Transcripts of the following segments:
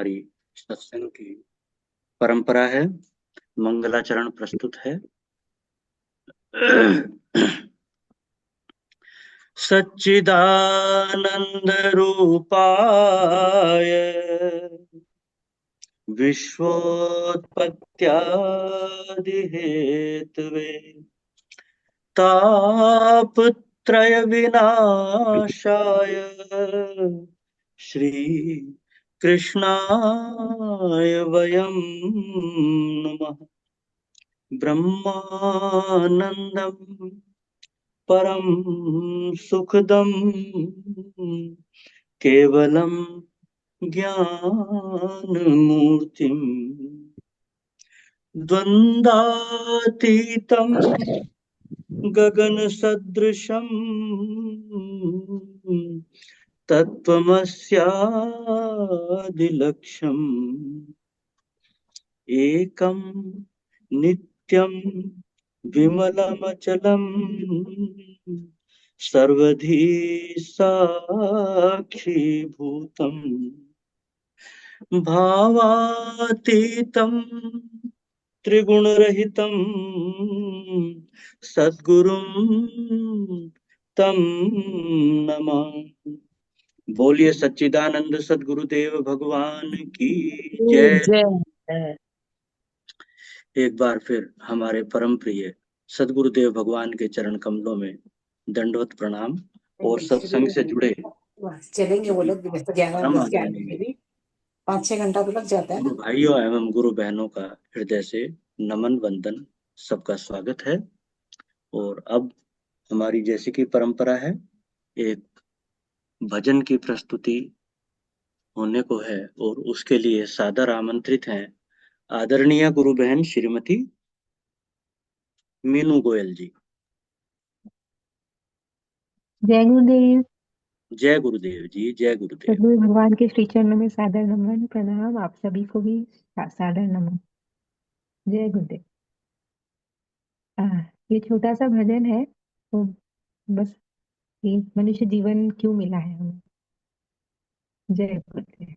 हमारी सत्संग की परंपरा है। मंगलाचरण प्रस्तुत है। सच्चिदानंद रूपाय विश्वोत्पत्त्यादि हेतवे तापत्रय विनाशाय श्री कृष्णाय वयं नमः। ब्रह्मानंदं परम सुखदं केवलं ज्ञानमूर्तिं द्वन्द्वातीतं गगनसदृशं तत्त्वमस्यादिलक्ष्यम् एकं नित्यं विमलमचलं सर्वधी साक्षीभूतम् भावातीतं त्रिगुणरहितं सद्गुरुं तं नमामि। बोलिए सच्चिदानंद सद्गुरुदेव भगवान की जय। जय। एक बार फिर हमारे परम प्रिय सद्गुरुदेव भगवान के चरण कमलों में दंडवत प्रणाम और सत्संग से जुड़े चलेंगे वो लोग 11 परम बज के आने आदरणीय में भी 5-6 घंटा तो लग जाता है गुरु ना। भाइयों एवं गुरु बहनों का हृदय से नमन वंदन, सबका स्वागत है। और अब हमारी जैसे की परंपरा है, एक भजन की प्रस्तुति होने को है और उसके लिए सादर आमंत्रित हैं आदरणीय गुरु बहन श्रीमती मीनू गोयल जी। जय गुरुदेव। जय गुरुदेव जी, जय गुरुदेव। सदगुरु भगवान के श्री चरणों में सादर नमन प्रणाम। आप सभी को भी सादर नमन। जय गुरुदेव। आ, ये छोटा सा भजन है तो बस ये मनुष्य जीवन क्यों मिला है हमें। जय गुरुदेव।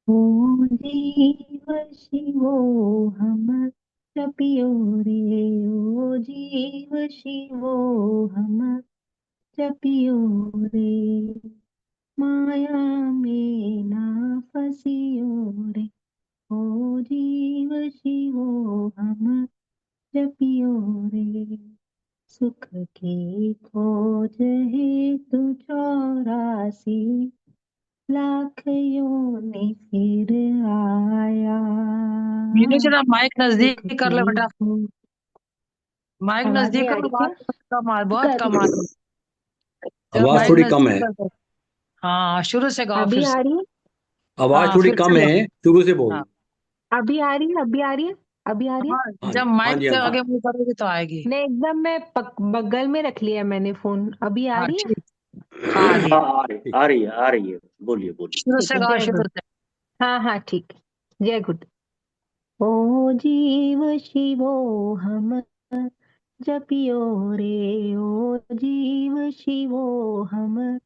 ओ जीव शिवो हम जपियो रे, ओ जीव शिवो हम जपियो रे, माया में ना फसियो रे, ओ जीव शिवो हम जपियो रे, सुख की खोज हेतु 84 लाख योनि फिर आया। मीनू जरा माइक सुख नजदीक कर ले की बेटा। खोज। माइक आवाज नजदीक नहीं आ करो, रही क्या? आवाज बहुत कम आ बहुत कर कम आ रही है। जरा आवाज माइक थोड़ी कम नजदीक है। कर दो। हाँ, शुरू से गाओ अभी फिर आ से। रही है? आवाज हाँ, थोड़ी फिर कम से गाओ। है, शुरू से बोल। हाँ अभी आ रही है? अभी आ रही है? अभी आ रही है? हाँ, हाँ जब जी, हाँ माइक जी, के हाँ जी। आगे मुंह करोगे तो आएगी। नहीं, एकदम मैं बगल में रख लिया मैंने फोन। अभी आ हाँ रही है? ठीक। हाँ आ रही है। हाँ, ठीक। आ रही है, आ रही है। बोलिए बोलिए। शुरू ठीक से है। गाओ, जय शुरू गुरु। से। हाँ हाँ ठीक है। जय गुरु। ओ जीव शिवो हम जपियो रे, ओ जीव शिवो हम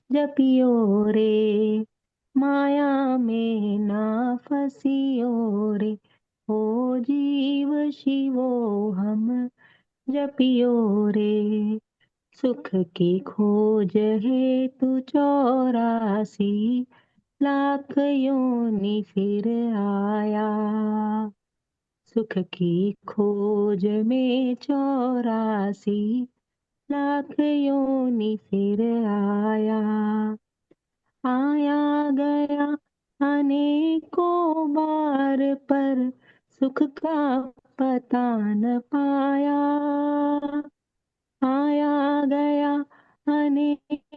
जपियो रे, माया में ना फसियो रे, ओ जीव शिवो हम जपियो रे, सुख की खोज हेतु 84 लाख योनि फिर आया, सुख की खोज में 84 लाख योनि फिर आया, आया गया अनेकों बार पर सुख का पता न पाया, आया गया अनेकों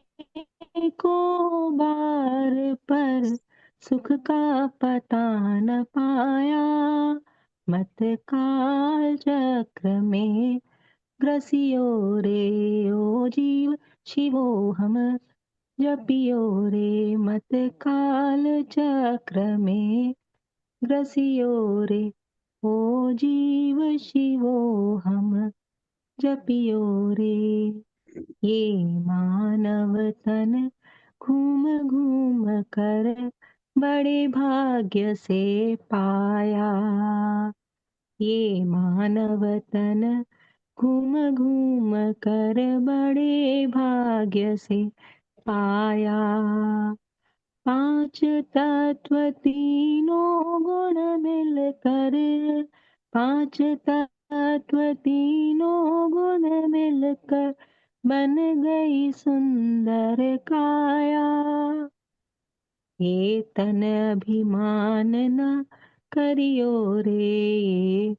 बार पर सुख का पता न पाया, मत काल चक्र में ग्रसियो रे, ओ जीव शिवो हम जपियो रे, मत काल चक्र में ग्रसियो रे, ओ जीव शिवो हम जपियो रे, ये मानव तन घूम घूम कर बड़े भाग्य से पाया। ये मानव तन घूम घूम कर बड़े भाग्य से पाया। पांच तत्व तीनों गुण मिलकर, पांच तत्व तीनों गुण मिलकर बन गई सुंदर काया। ये तन अभिमान न करियो रे, ये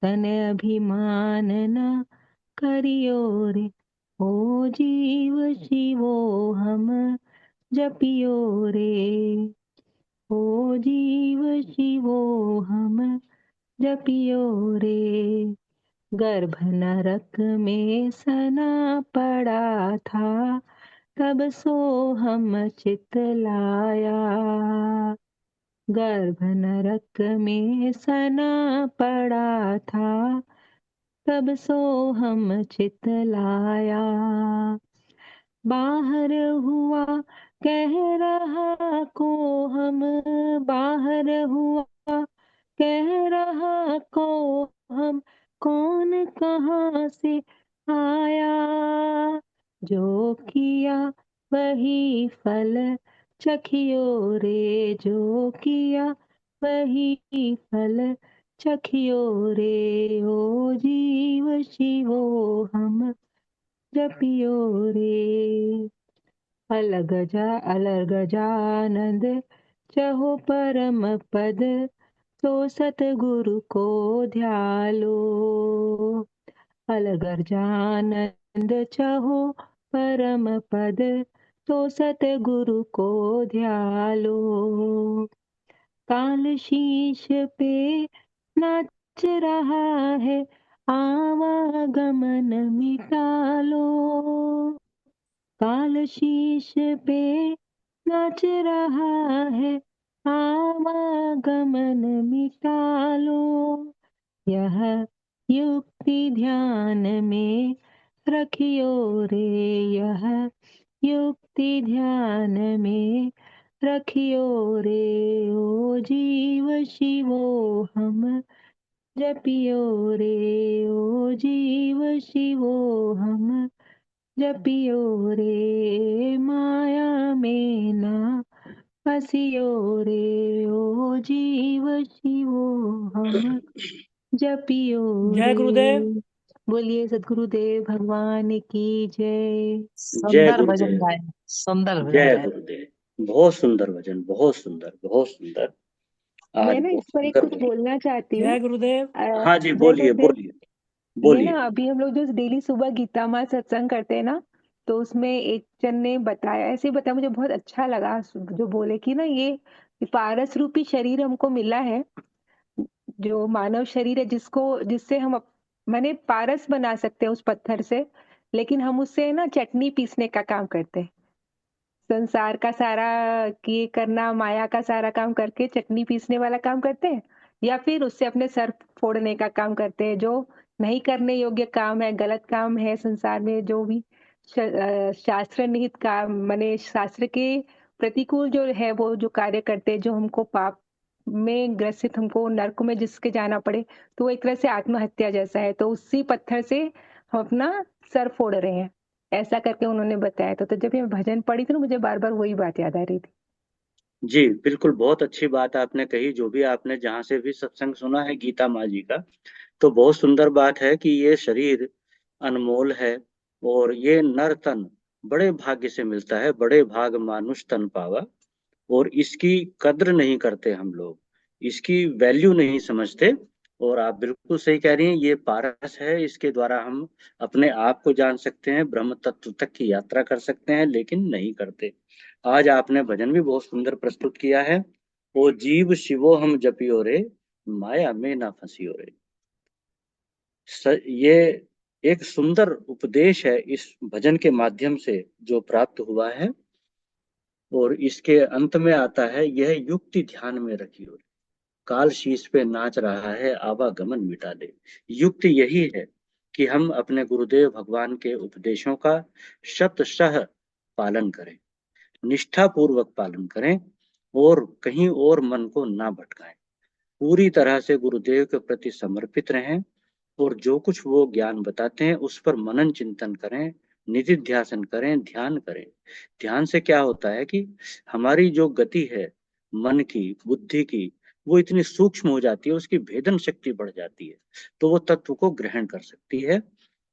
तन अभिमान न करियो रे। ओ जीव शिवो हम जपियो रे, ओ जीव शिवो हम जपियो रे। गर्भ नरक में सना पड़ा था, तब सो हम चित लाया। गर्भ नरक में सना पड़ा था, तब सो हम चित लाया। बाहर हुआ कह रहा को हम, बाहर हुआ कह रहा को हम, कौन कहाँ से आया। जो किया वही फल चखियो रे, जो किया वही फल चखियो रे। ओ जीव शिवो हम जपियो रे। अलग गजानंद चहो परम पद, तो सतगुरु को ध्यालो। अलग गजानंद चहो परम पद, तो सतगुरु को ध्यालो। काल शीश पे नाच रहा है, आवागमन मिटालो। काल शीश पे नाच रहा है, आवागमन मिटालो। यह युक्ति ध्यान में रखियो रे, यह युक्ति ध्यान में रखियो रे। ओ जीव शिवो हम जपियो रे, ओ जीव शिवो हम जपियो रे। माया में ना फसियो रे, ओ जीव शिवो हम जपियो जय रे। गुरुदेव। बोलिए सद्गुरुदेव भगवान की जय। जय सुंदर भजन गुरुदेव। गाए, सुंदर भजन जय गाए। गुरुदेव। बहुत सुंदर भजन, बहुत सुंदर, बहुत सुंदर। आज मैं ना बहुत इस पर एक सुंदर कुछ भजन। बोलना चाहती हूँ। जय गुरुदेव। हाँ जी, जय बोलिए गुरुदेव। बोलिए ये ना बोलिए। अभी हम लोग जो डेली सुबह गीता माँ सत्संग करते हैं ना, तो उसमें एक जन ने बताया, ऐसे ही बताया, मुझे बहुत अच्छा लगा जो बोले कि ना ये पारस रूपी शरीर हमको मिला है, जो मानव शरीर है, जिससे हम माने पारस बना सकते हैं उस पत्थर से, लेकिन हम उससे ना चटनी पीसने का काम करते हैं। संसार का सारा ये करना, माया का सारा काम करके चटनी पीसने वाला काम करते हैं, या फिर उससे अपने सर फोड़ने का काम करते हैं, जो नहीं करने योग्य काम है, गलत काम है संसार में, जो भी शास्त्र निहित काम, माने शास्त्र के प्रतिकूल जो है, वो जो कार्य करते हैं, जो हमको पाप में ग्रसित, हमको नरक में जिसके जाना पड़े, तो वो एक तरह से आत्महत्या जैसा है। तो उसी पत्थर से हम अपना सर फोड़ रहे हैं, ऐसा करके उन्होंने बताया। तो जब ये भजन पढ़ी थी ना, मुझे बार बार वही बात याद आ रही थी। जी बिल्कुल, बहुत अच्छी बात आपने कही। जो भी आपने जहाँ से भी सत्संग सुना है गीता माँ जी का, तो बहुत सुंदर बात है कि ये शरीर अनमोल है और ये नर तन बड़े भाग्य से मिलता है। बड़े भाग मानुष तन पावा। और इसकी कद्र नहीं करते हम लोग, इसकी वैल्यू नहीं समझते। और आप बिल्कुल सही कह रही हैं, ये पारस है, इसके द्वारा हम अपने आप को जान सकते हैं, ब्रह्म तत्व तक की यात्रा कर सकते हैं, लेकिन नहीं करते। आज आपने भजन भी बहुत सुंदर प्रस्तुत किया है। ओ जीव शिवो हम जपियो रे, माया में ना फंसियो रे। ये एक सुंदर उपदेश है इस भजन के माध्यम से जो प्राप्त हुआ है। और इसके अंत में आता है, यह युक्ति ध्यान में रखियो, काल शीश पे नाच रहा है, आवागमन मिटा दे। युक्ति यही है कि हम अपने गुरुदेव भगवान के उपदेशों का शतशः पालन करें, निष्ठा पूर्वक पालन करें। और कहीं और मन को ना भटकाएं। पूरी तरह से गुरुदेव के प्रति समर्पित रहें और जो कुछ वो ज्ञान बताते हैं उस पर मनन चिंतन करें, निधिध्यासन करें, ध्यान करें। ध्यान से क्या होता है कि हमारी जो गति है मन की, बुद्धि की, वो इतनी सूक्ष्म हो जाती है, उसकी भेदन शक्ति बढ़ जाती है, तो वो तत्व को ग्रहण कर सकती है।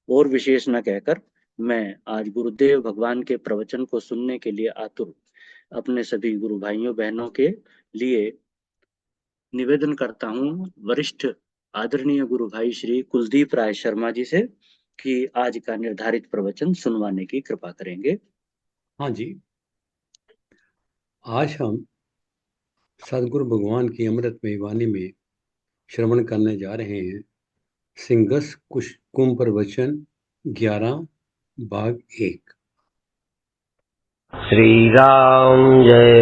और विशेष न कहकर मैं आज गुरुदेव भगवान के प्रवचन को सुनने के लिए आतुर अपने सभी गुरु भाइयों बहनों के लिए निवेदन करता हूँ वरिष्ठ आदरणीय गुरु भाई श्री कुलदीप राय शर्मा जी से कि आज का निर्धारित प्रवचन सुनवाने की कृपा करेंगे। हाँ जी, आज हम सदगुरु भगवान की अमृतमयी वाणी में श्रवण करने जा रहे हैं सिंगस कुंभ प्रवचन 11 भाग 1। श्री राम जय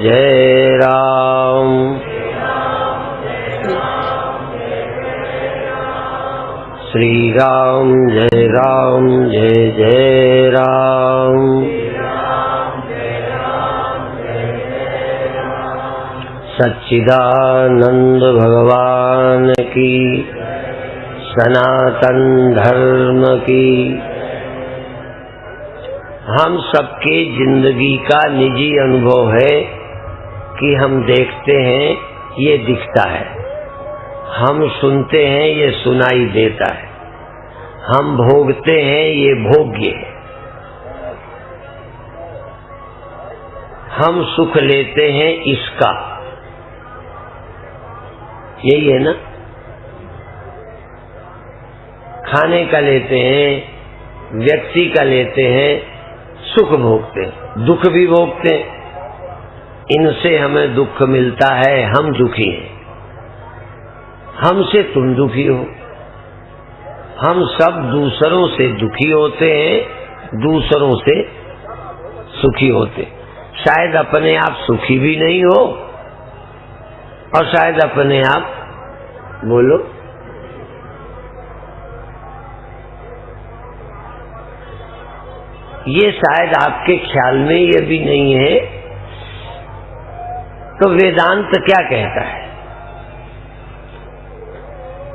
जय राम। श्री राम जय जय राम। सच्चिदानंद भगवान की, सनातन धर्म की। हम सबके जिंदगी का निजी अनुभव है कि हम देखते हैं ये दिखता है, हम सुनते हैं ये सुनाई देता है, हम भोगते हैं ये भोग्य है, हम सुख लेते हैं इसका, यही है ना। खाने का लेते हैं, व्यक्ति का लेते हैं, सुख भोगते हैं, दुख भी भोगते हैं। इनसे हमें दुख मिलता है, हम दुखी हैं। हमसे तुम दुखी हो। हम सब दूसरों से दुखी होते हैं, दूसरों से सुखी होते। शायद अपने आप सुखी भी नहीं हो और शायद अपने आप बोलो ये शायद आपके ख्याल में ये भी नहीं है। तो वेदांत क्या कहता है?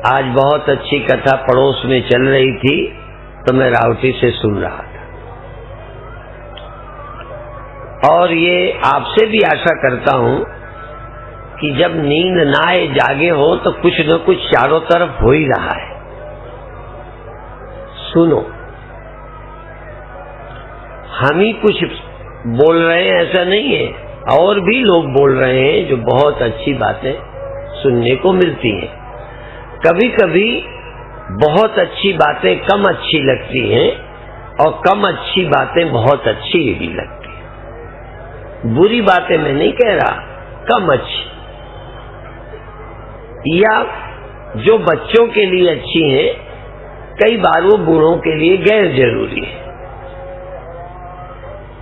आज बहुत अच्छी कथा पड़ोस में चल रही थी तो मैं रावटी से सुन रहा था, और ये आपसे भी आशा करता हूं कि जब नींद ना आए, जागे हो तो कुछ न कुछ चारों तरफ हो ही रहा है। सुनो, हम ही कुछ बोल रहे हैं ऐसा नहीं है, और भी लोग बोल रहे हैं जो बहुत अच्छी बातें सुनने को मिलती हैं। कभी कभी बहुत अच्छी बातें कम अच्छी लगती हैं और कम अच्छी बातें बहुत अच्छी भी लगती हैं। बुरी बातें मैं नहीं कह रहा, कम अच्छी, या जो बच्चों के लिए अच्छी हैं कई बार वो बूढ़ों के लिए गैर जरूरी है।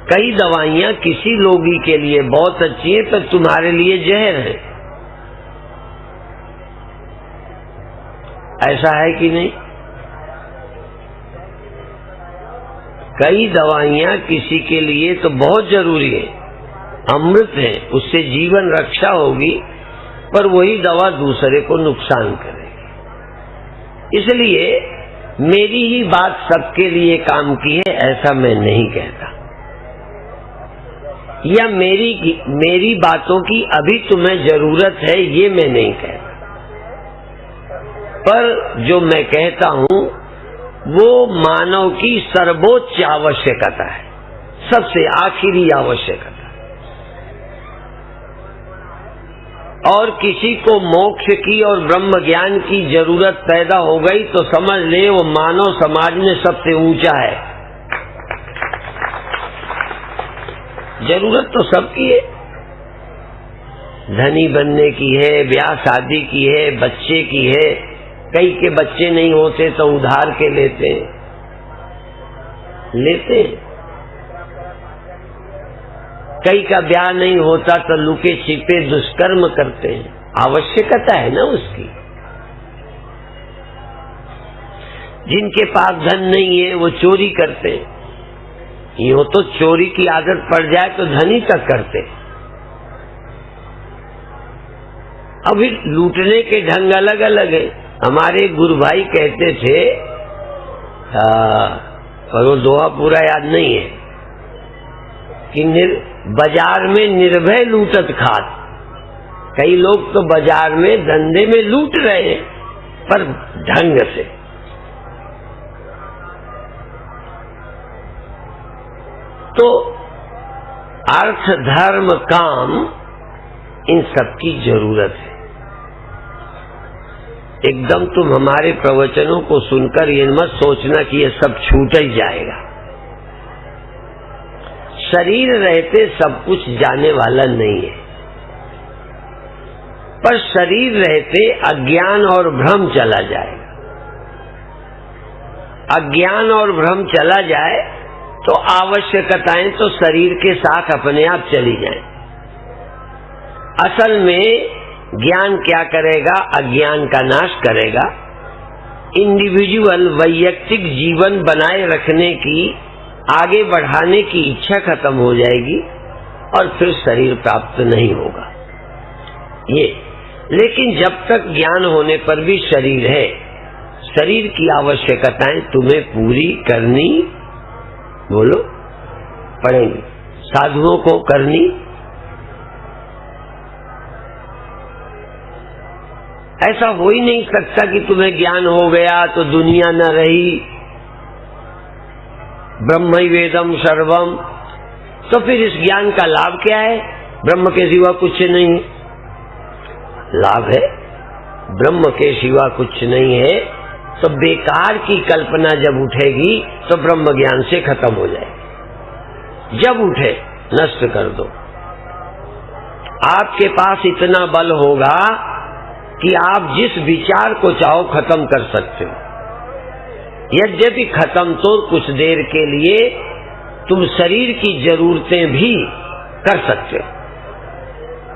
कई दवाइयां किसी रोगी के लिए बहुत अच्छी है पर तुम्हारे लिए जहर है। ऐसा है कि नहीं? कई दवाइयां किसी के लिए तो बहुत जरूरी है, अमृत है, उससे जीवन रक्षा होगी, पर वही दवा दूसरे को नुकसान करेगी। इसलिए मेरी ही बात सबके लिए काम की है ऐसा मैं नहीं कहता, या मेरी बातों की अभी तुम्हें जरूरत है ये मैं नहीं कहता। पर जो मैं कहता हूं वो मानव की सर्वोच्च आवश्यकता है, सबसे आखिरी आवश्यकता। और किसी को मोक्ष की और ब्रह्म ज्ञान की जरूरत पैदा हो गई तो समझ ले वो मानव समाज में सबसे ऊंचा है। जरूरत तो सबकी है, धनी बनने की है, ब्याह शादी की है, बच्चे की है। कई के बच्चे नहीं होते तो उधार के लेते हैं। कई का ब्याह नहीं होता तो लुके छिपे दुष्कर्म करते हैं, आवश्यकता है ना उसकी। जिनके पास धन नहीं है वो चोरी करते हैं, यूं तो चोरी की आदत पड़ जाए तो धनी तक करते, अभी लूटने के ढंग अलग अलग है। हमारे गुरु भाई कहते थे, पर वो दोहा पूरा याद नहीं है, कि बाजार में निर्भय लूटत खात। कई लोग तो बाजार में धंधे में लूट रहे हैं, पर ढंग से। तो अर्थ, धर्म, काम, इन सब की जरूरत है। एकदम तुम हमारे प्रवचनों को सुनकर ये मत सोचना कि ये सब छूट ही जाएगा। शरीर रहते सब कुछ जाने वाला नहीं है, पर शरीर रहते अज्ञान और भ्रम चला जाएगा। अज्ञान और भ्रम चला जाए तो आवश्यकताएं तो शरीर के साथ अपने आप चली जाएं। असल में ज्ञान क्या करेगा? अज्ञान का नाश करेगा। इंडिविजुअल वैयक्तिक जीवन बनाए रखने की, आगे बढ़ाने की इच्छा खत्म हो जाएगी और फिर शरीर प्राप्त नहीं होगा। ये लेकिन जब तक ज्ञान होने पर भी शरीर है, शरीर की आवश्यकताएं तुम्हें पूरी करनी, बोलो, पड़ेंगी। साधुओं को करनी। ऐसा हो ही नहीं सकता कि तुम्हें ज्ञान हो गया तो दुनिया न रही, ब्रह्मैवेदम सर्वम। तो फिर इस ज्ञान का लाभ क्या है? ब्रह्म के सिवा कुछ नहीं है। लाभ है, ब्रह्म के सिवा कुछ नहीं है, तो बेकार की कल्पना जब उठेगी तो ब्रह्म ज्ञान से खत्म हो जाएगी। जब उठे नष्ट कर दो। आपके पास इतना बल होगा कि आप जिस विचार को चाहो खत्म कर सकते हो। यद्यपि खत्म तो कुछ देर के लिए, तुम शरीर की जरूरतें भी कर सकते हो,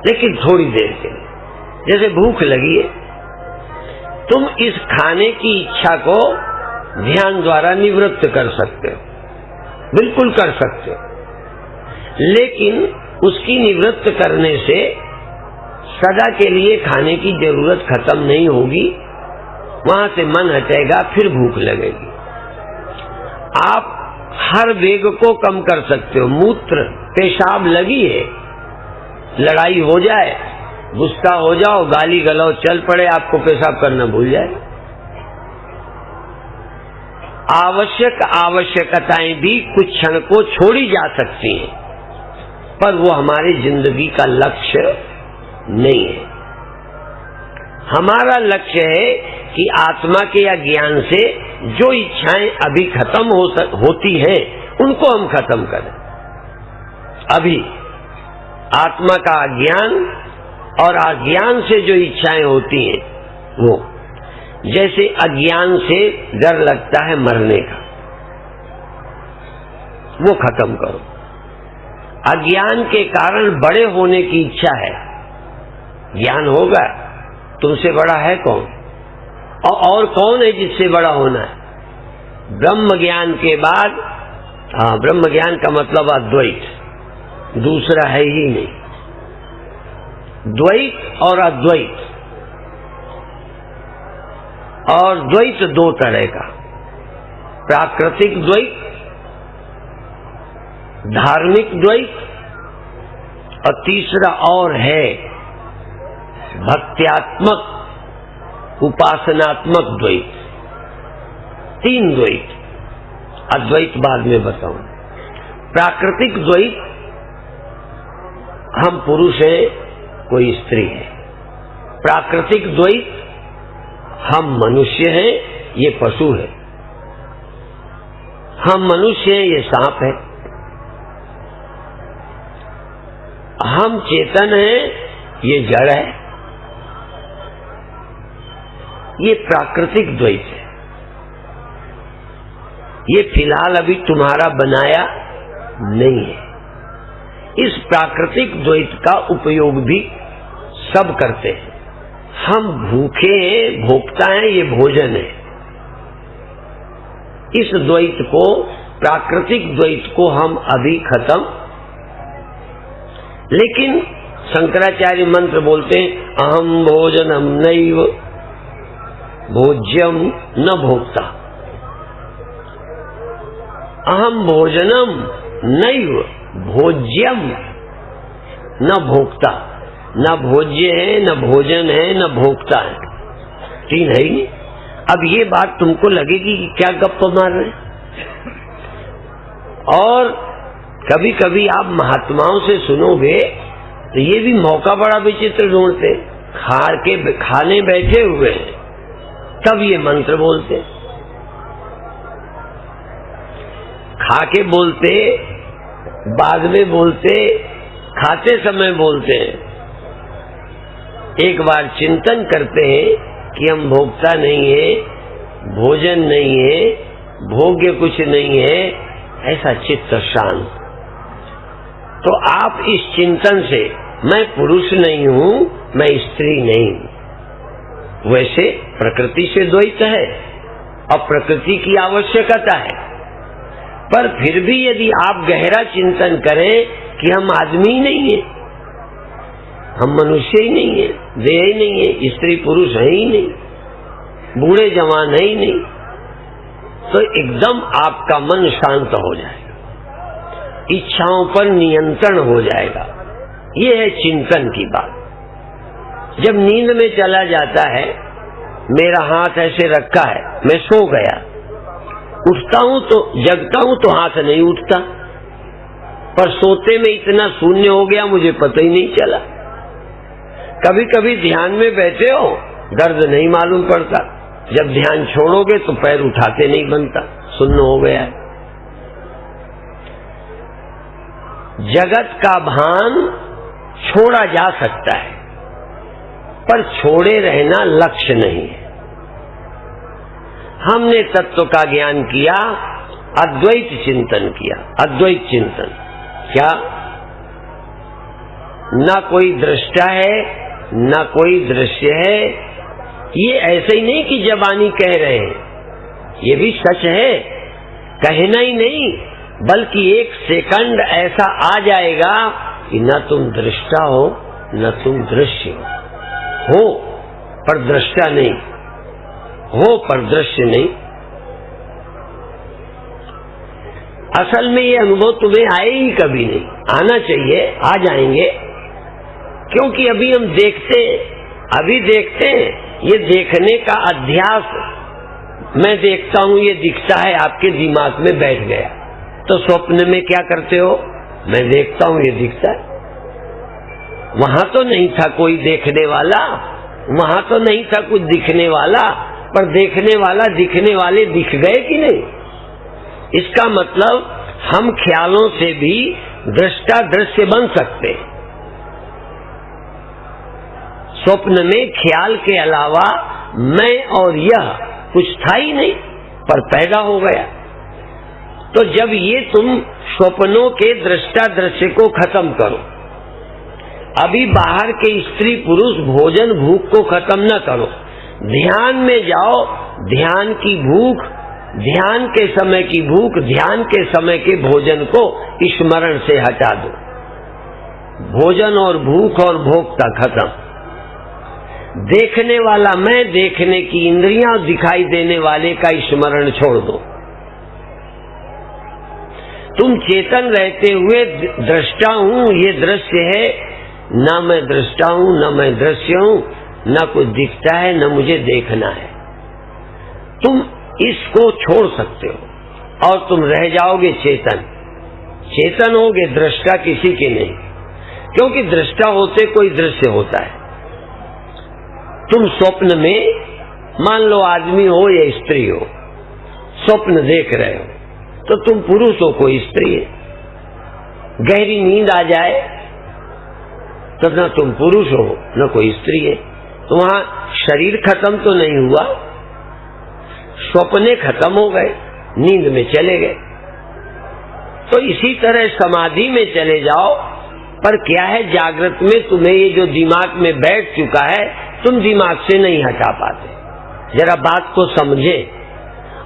लेकिन थोड़ी देर के लिए। जैसे भूख लगी है, तुम इस खाने की इच्छा को ध्यान द्वारा निवृत्त कर सकते हो, बिल्कुल कर सकते हो। लेकिन उसकी निवृत्त करने से सदा के लिए खाने की जरूरत खत्म नहीं होगी। वहां से मन हटेगा, फिर भूख लगेगी। आप हर वेग को कम कर सकते हो। मूत्र, पेशाब लगी है, लड़ाई हो जाए, गुस्सा हो जाओ, गाली गलौज चल पड़े, आपको पेशाब करना भूल जाए। आवश्यकताएं भी कुछ क्षण को छोड़ी जा सकती हैं, पर वो हमारी जिंदगी का लक्ष्य नहीं है। हमारा लक्ष्य है कि आत्मा के या ज्ञान से जो इच्छाएं अभी खत्म होती हैं, उनको हम खत्म करें। अभी आत्मा का अज्ञान और अज्ञान से जो इच्छाएं होती हैं, वो जैसे अज्ञान से डर लगता है मरने का, वो खत्म करो। अज्ञान के कारण बड़े होने की इच्छा है, ज्ञान होगा, तुमसे बड़ा है कौन? और कौन है जिससे बड़ा होना है? ब्रह्म ज्ञान के बाद, ब्रह्म ज्ञान का मतलब अद्वैत, दूसरा है ही नहीं। द्वैत और अद्वैत, और द्वैत दो तरह का, प्राकृतिक द्वैत, धार्मिक द्वैत, और तीसरा और है भक्त्यात्मक, उपासनात्मक द्वैत। तीन द्वैत। अद्वैत बाद में बताऊं। प्राकृतिक द्वैत, हम पुरुष हैं, कोई स्त्री है। प्राकृतिक द्वैत, हम मनुष्य हैं, ये पशु है। हम मनुष्य हैं, ये सांप है। हम चेतन हैं, ये जड़ है। ये प्राकृतिक द्वैत है। ये फिलहाल अभी तुम्हारा बनाया नहीं है। इस प्राकृतिक द्वैत का उपयोग भी सब करते हैं। हम भूखे हैं, भोक्ता हैं, ये भोजन है। इस द्वैत को, प्राकृतिक द्वैत को हम अभी खत्म, लेकिन शंकराचार्य मंत्र बोलते हैं, अहम भोजनम नैव भोज्यम न भोक्ता। अहम भोजनम नैव भोज्यम न भोक्ता। न भोज्य है, न भोजन है, न भोक्ता है, तीन है ही। अब ये बात तुमको लगेगी कि क्या गप्प मार रहे, और कभी कभी आप महात्माओं से सुनोगे तो ये भी मौका बड़ा विचित्र ढूंढते। खाने बैठे हुए हैं तब ये मंत्र बोलते, खा के बोलते, बाद में बोलते, खाते समय बोलते हैं। एक बार चिंतन करते हैं कि हम भोक्ता नहीं है, भोजन नहीं है, भोग्य कुछ नहीं है, ऐसा चित्त शांत। तो आप इस चिंतन से, मैं पुरुष नहीं हूं, मैं स्त्री नहीं हूं। वैसे प्रकृति से द्वैत है और प्रकृति की आवश्यकता है, पर फिर भी यदि आप गहरा चिंतन करें कि हम आदमी नहीं है, हम मनुष्य ही नहीं है, देह ही नहीं है, स्त्री पुरुष है ही नहीं, बूढ़े जवान है ही नहीं, तो एकदम आपका मन शांत हो जाएगा, इच्छाओं पर नियंत्रण हो जाएगा। ये है चिंतन की बात। जब नींद में चला जाता है, मेरा हाथ ऐसे रखा है, मैं सो गया, उठता हूं तो जगता हूं तो हाथ नहीं उठता, पर सोते में इतना शून्य हो गया मुझे पता ही नहीं चला। कभी कभी ध्यान में बैठे हो, दर्द नहीं मालूम पड़ता, जब ध्यान छोड़ोगे तो पैर उठाते नहीं बनता, शून्य हो गया है। जगत का भान छोड़ा जा सकता है, पर छोड़े रहना लक्ष्य नहीं है। हमने तत्व का ज्ञान किया, अद्वैत चिंतन किया। अद्वैत चिंतन क्या? ना कोई दृष्टा है, ना कोई दृश्य है। ये ऐसे ही नहीं कि जबानी कह रहे हैं, ये भी सच है, कहना ही नहीं, बल्कि एक सेकंड ऐसा आ जाएगा कि न तुम दृष्टा हो, न तुम दृश्य हो पर दृष्टा नहीं, हो पर दृश्य नहीं। असल में ये अनुभव तुम्हें आए ही कभी नहीं, आना चाहिए, आ जाएंगे, क्योंकि अभी हम देखते हैं, ये देखने का अध्यास, मैं देखता हूं ये दिखता है, आपके दिमाग में बैठ गया। तो स्वप्न में क्या करते हो? मैं देखता हूं ये दिखता है। वहां तो नहीं था कोई देखने वाला, वहां तो नहीं था कुछ दिखने वाला, पर देखने वाला दिखने वाले दिख गए कि नहीं? इसका मतलब हम ख्यालों से भी दृष्टा दृश्य बन सकते हैं। स्वप्न में ख्याल के अलावा मैं और यह कुछ था ही नहीं, पर पैदा हो गया। तो जब ये तुम स्वप्नों के दृष्टा दृश्य को खत्म करो, अभी बाहर के स्त्री पुरुष भोजन भूख को खत्म न करो, ध्यान में जाओ, ध्यान की भूख, ध्यान के समय की भूख, ध्यान के समय के भोजन को स्मरण से हटा दो। भोजन और भूख और भोक्ता खत्म। देखने वाला मैं, देखने की इंद्रियां, दिखाई देने वाले का स्मरण छोड़ दो। तुम चेतन रहते हुए दृष्टा हूं, ये दृश्य है, न मैं दृष्टा हूं, न मैं दृश्य हूं, न कुछ दिखता है, न मुझे देखना है। तुम इसको छोड़ सकते हो और तुम रह जाओगे चेतन। चेतन होगे, दृष्टा किसी के नहीं, क्योंकि दृष्टा होते कोई दृश्य होता है। तुम स्वप्न में, मान लो आदमी हो या स्त्री हो, स्वप्न देख रहे हो, तो तुम पुरुष हो, कोई स्त्री है। गहरी नींद आ जाए तो न तुम पुरुष हो, न कोई स्त्री है। तो वहां शरीर खत्म तो नहीं हुआ, स्वप्ने खत्म हो गए, नींद में चले गए। तो इसी तरह समाधि में चले जाओ, पर क्या है, जागृत में तुम्हें ये जो दिमाग में बैठ चुका है, तुम दिमाग से नहीं हटा पाते। जरा बात को समझे।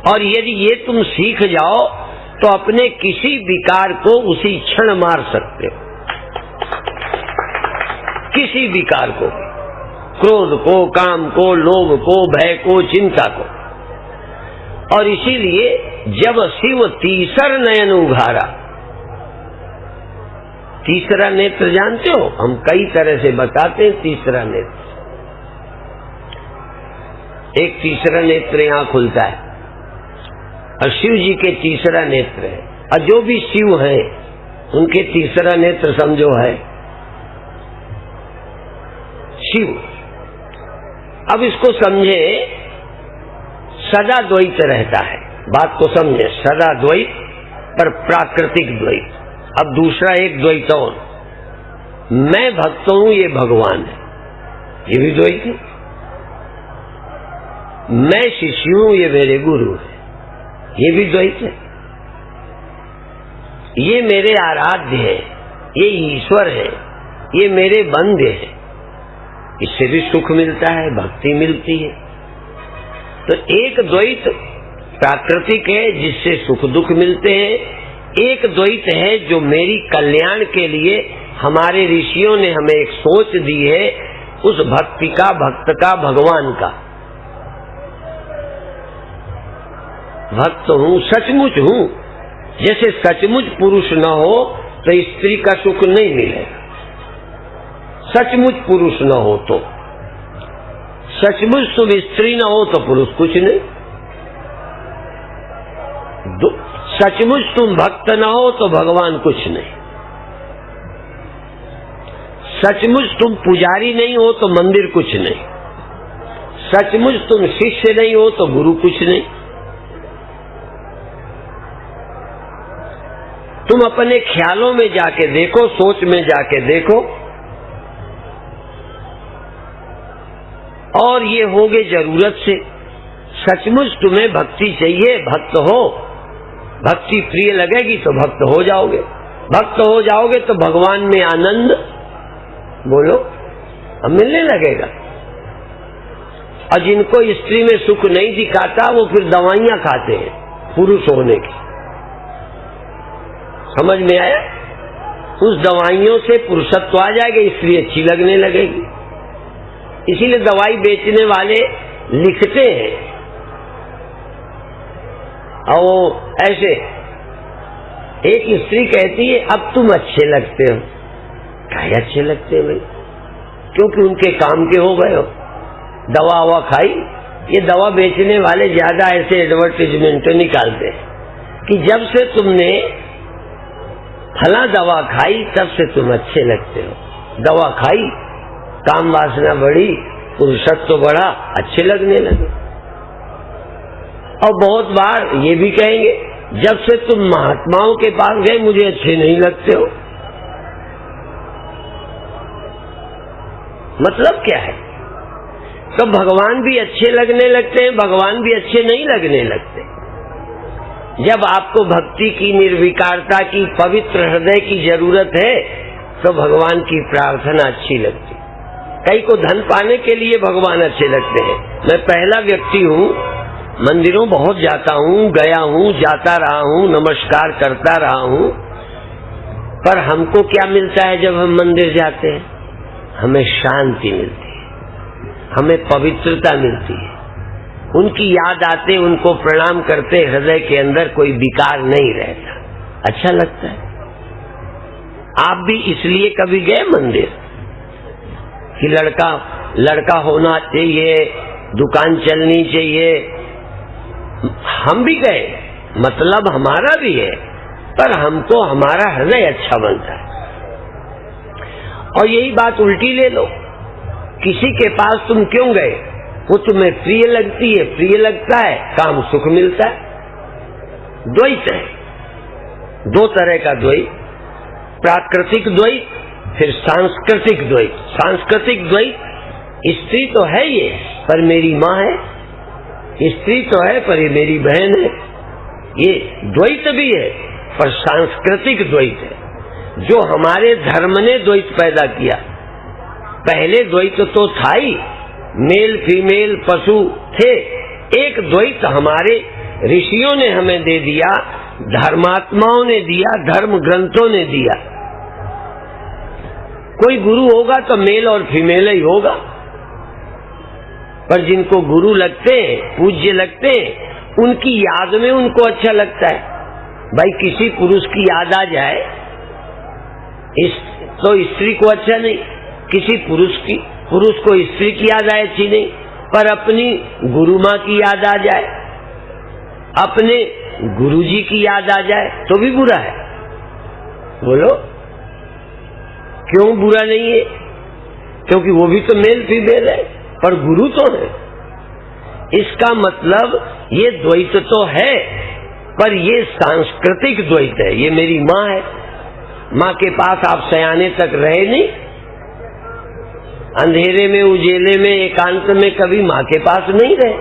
और यदि ये तुम सीख जाओ तो अपने किसी विकार को उसी क्षण मार सकते हो। किसी विकार को, क्रोध को, काम को, लोभ को, भय को, चिंता को। और इसीलिए जब शिव तीसर नयन उघारा, तीसरा नेत्र जानते हो, हम कई तरह से बताते हैं तीसरा नेत्र। एक तीसरा नेत्र यहां खुलता है और शिव जी के तीसरा नेत्र है, और जो भी शिव हैं उनके तीसरा नेत्र समझो है शिव। अब इसको समझे, सदा द्वैत रहता है, बात को समझे, सदा द्वैत पर प्राकृतिक द्वैत। अब दूसरा एक द्वैत और, मैं भक्त हूं ये भगवान है, ये भी द्वैत है। मैं शिष्य हूं ये मेरे गुरु है, ये भी द्वैत है। ये मेरे आराध्य है, ये ईश्वर है, ये मेरे बंदे हैं, इससे भी सुख मिलता है, भक्ति मिलती है। तो एक द्वैत प्राकृतिक है जिससे सुख दुख मिलते हैं, एक द्वैत है जो मेरी कल्याण के लिए हमारे ऋषियों ने हमें एक सोच दी है, उस भक्ति का, भक्त का, भगवान का। भक्त हूं, सचमुच हूं। जैसे सचमुच पुरुष न हो तो स्त्री का सुख नहीं मिलेगा, सचमुच पुरुष न हो तो, सचमुच तुम स्त्री न हो तो पुरुष कुछ नहीं, सचमुच तुम भक्त न हो तो भगवान कुछ नहीं, सचमुच तुम पुजारी नहीं हो तो मंदिर कुछ नहीं, सचमुच तुम शिष्य नहीं हो तो गुरु कुछ नहीं। तुम अपने ख्यालों में जाके देखो, सोच में जाके देखो, और ये होगे जरूरत से। सचमुच तुम्हें भक्ति चाहिए, भक्त हो, भक्ति प्रिय लगेगी तो भक्त हो जाओगे, भक्त हो जाओगे तो भगवान में आनंद, बोलो, अब मिलने लगेगा। और जिनको स्त्री में सुख नहीं दिखाता वो फिर दवाइयां खाते हैं पुरुष होने की, समझ में आया? उस दवाइयों से पुरुषत्व आ जाएगा, स्त्री अच्छी लगने लगेगी। इसीलिए दवाई बेचने वाले लिखते हैं, और वो ऐसे, एक स्त्री कहती है अब तुम अच्छे लगते हो। क्या अच्छे लगते हैं भाई? क्योंकि उनके काम के हो गए हो, दवा ववा खाई। ये दवा बेचने वाले ज्यादा ऐसे एडवर्टीजमेंट निकालते हैं कि जब से तुमने फला दवा खाई तब से तुम अच्छे लगते हो। दवा खाई, काम वासना बढ़ी, पुरुषत्व बढ़ा, अच्छे लगने लगे। और बहुत बार ये भी कहेंगे जब से तुम महात्माओं के पास गए मुझे अच्छे नहीं लगते हो। मतलब क्या है? तो भगवान भी अच्छे लगने लगते हैं, भगवान भी अच्छे नहीं लगने लगते। जब आपको भक्ति की, निर्विकारता की, पवित्र हृदय की जरूरत है तो भगवान की प्रार्थना अच्छी लगती। कई को धन पाने के लिए भगवान अच्छे लगते हैं। मैं पहला व्यक्ति हूँ, मंदिरों बहुत जाता हूँ, गया हूँ, जाता रहा हूँ, नमस्कार करता रहा हूँ, पर हमको क्या मिलता है जब हम मंदिर जाते हैं? हमें शांति मिलती है, हमें पवित्रता मिलती है। उनकी याद आते, उनको प्रणाम करते, हृदय के अंदर कोई विकार नहीं रहता, अच्छा लगता है। आप भी इसलिए कभी गए मंदिर कि लड़का होना चाहिए, दुकान चलनी चाहिए? हम भी गए, मतलब हमारा भी है, पर हमको हमारा हृदय अच्छा बनता है। और यही बात उल्टी ले लो, किसी के पास तुम क्यों गए? वो तुम्हें प्रिय लगती है, प्रिय लगता है, काम सुख मिलता है। द्वैत है, दो तरह का द्वैत, प्राकृतिक द्वैत, फिर सांस्कृतिक द्वैत। सांस्कृतिक द्वैत, स्त्री तो है ये पर मेरी माँ है, स्त्री तो है पर ये मेरी बहन है, ये द्वैत भी है, पर सांस्कृतिक द्वैत है जो हमारे धर्म ने द्वैत पैदा किया। पहले द्वैत तो था ही, मेल फीमेल पशु थे। एक द्वैत हमारे ऋषियों ने हमें दे दिया, धर्मात्माओं ने दिया, धर्म ग्रंथों ने दिया। कोई गुरु होगा तो मेल और फीमेल ही होगा, पर जिनको गुरु लगते हैं, पूज्य लगते हैं, उनकी याद में उनको अच्छा लगता है। भाई किसी पुरुष की याद आ जाए तो स्त्री को अच्छा नहीं, किसी पुरुष को स्त्री की याद आए अच्छी नहीं, पर अपनी गुरु माँ की याद आ जाए, अपने गुरुजी की याद आ जाए तो भी बुरा है। बोलो क्यों बुरा नहीं है? क्योंकि वो भी तो मेल फीमेल है, पर गुरु तो है। इसका मतलब ये द्वैत तो है, पर ये सांस्कृतिक द्वैत है। ये मेरी माँ है, माँ के पास आप सयाने तक रहे नहीं, अंधेरे में, उजेले में, एकांत में कभी माँ के पास नहीं रहे,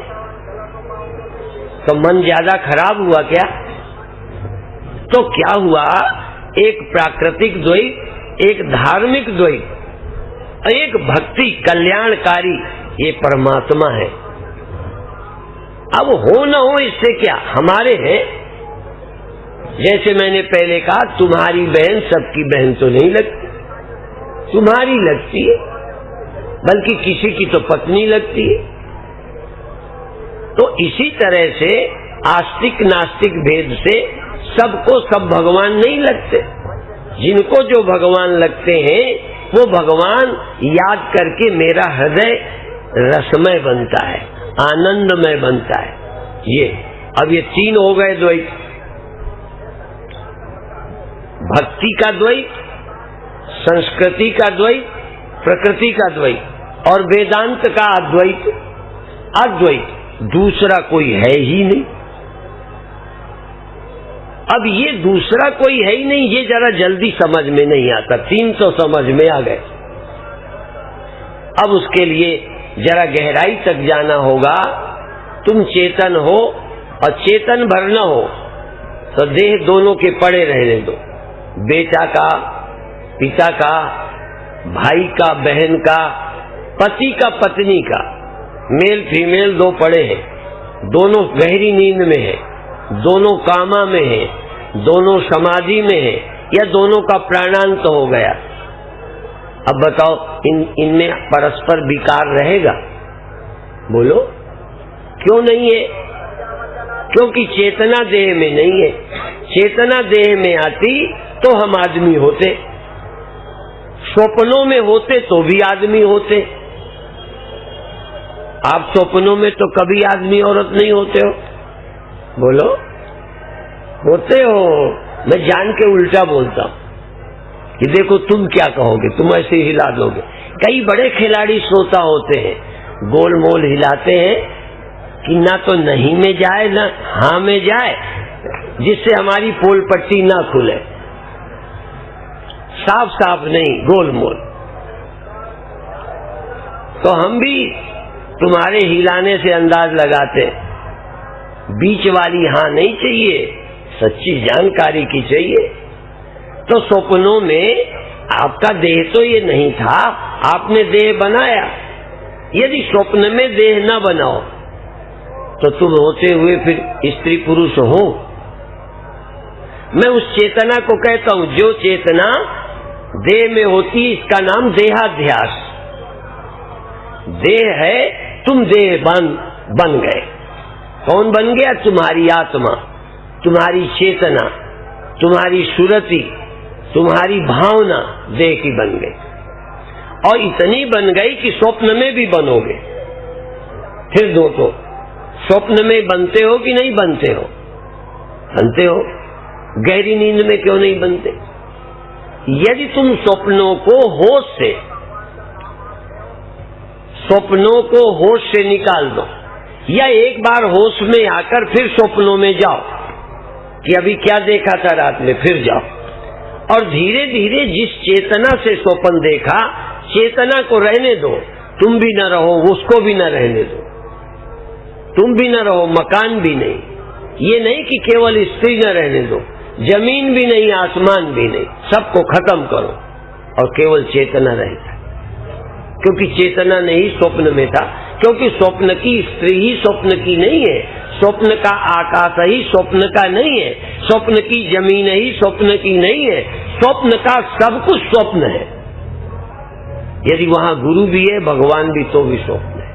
तो मन ज्यादा खराब हुआ क्या? तो क्या हुआ? एक प्राकृतिक द्वैत, एक धार्मिक द्वैत, एक भक्ति कल्याणकारी, ये परमात्मा है। अब हो न हो इससे क्या, हमारे हैं। जैसे मैंने पहले कहा, तुम्हारी बहन सबकी बहन तो नहीं लगती, तुम्हारी लगती है, बल्कि किसी की तो पत्नी लगती है। तो इसी तरह से आस्तिक नास्तिक भेद से सबको सब भगवान नहीं लगते। जिनको जो भगवान लगते हैं वो भगवान याद करके मेरा हृदय रसमय बनता है, आनंदमय बनता है। ये अब ये तीन हो गए द्वैत, भक्ति का द्वैत, संस्कृति का द्वैत, प्रकृति का द्वैत, और वेदांत का अद्वैत। अद्वैत दूसरा कोई है ही नहीं। अब ये दूसरा कोई है ही नहीं, ये जरा जल्दी समझ में नहीं आता। तीन तो समझ में आ गए, अब उसके लिए जरा गहराई तक जाना होगा। तुम चेतन हो और चेतन भर न हो तो देह दोनों के पड़े रहने दो, बेटा का, पिता का, भाई का, बहन का, पति का, पत्नी का, मेल फीमेल दो पड़े हैं, दोनों गहरी नींद में है, दोनों कामा में है, दोनों समाधि में है, या दोनों का प्राणांत हो गया। अब बताओ इनमें परस्पर विकार रहेगा? बोलो क्यों नहीं है? क्योंकि चेतना देह में नहीं है। चेतना देह में आती तो हम आदमी होते, स्वप्नों में होते तो भी आदमी होते। आप स्वप्नों में तो कभी आदमी औरत नहीं होते हो? बोलो होते हो। मैं जान के उल्टा बोलता हूं कि देखो तुम क्या कहोगे, तुम ऐसे हिला दोगे। कई बड़े खिलाड़ी श्रोता होते हैं, गोल मोल हिलाते हैं कि ना तो नहीं में जाए ना हाँ में जाए, जिससे हमारी पोल पट्टी ना खुले। साफ साफ नहीं, गोल मोल। तो हम भी तुम्हारे हिलाने से अंदाज लगाते, बीच वाली हाँ नहीं चाहिए, सच्ची जानकारी की चाहिए। तो स्वप्नों में आपका देह तो ये नहीं था, आपने देह बनाया। यदि स्वप्न में देह न बनाओ तो तुम होते हुए फिर स्त्री पुरुष हो। मैं उस चेतना को कहता हूं जो चेतना देह में होती है, इसका नाम देहाध्यास। देह है, तुम देह बन गए। कौन बन गया? तुम्हारी आत्मा, तुम्हारी चेतना, तुम्हारी सुरति, तुम्हारी भावना देह की बन गई। और इतनी बन गई कि स्वप्न में भी बनोगे। फिर दो तो स्वप्न में बनते हो कि नहीं बनते हो? बनते हो। गहरी नींद में क्यों नहीं बनते? यदि तुम स्वप्नों को होश से निकाल दो, या एक बार होश में आकर फिर स्वप्नों में जाओ कि अभी क्या देखा था रात में, फिर जाओ, और धीरे धीरे जिस चेतना से स्वप्न देखा, चेतना को रहने दो। तुम भी न रहो, उसको भी न रहने दो। तुम भी न रहो, मकान भी नहीं। ये नहीं कि केवल स्त्री न रहने दो, जमीन भी नहीं, आसमान भी नहीं, सबको खत्म करो और केवल चेतना रहे। क्योंकि चेतना नहीं स्वप्न में था, क्योंकि स्वप्न की स्त्री ही स्वप्न की नहीं है, स्वप्न का आकाश ही स्वप्न का नहीं है, स्वप्न की जमीन ही स्वप्न की नहीं है, स्वप्न का सब कुछ स्वप्न है। यदि वहां गुरु भी है, भगवान भी, तो भी स्वप्न है।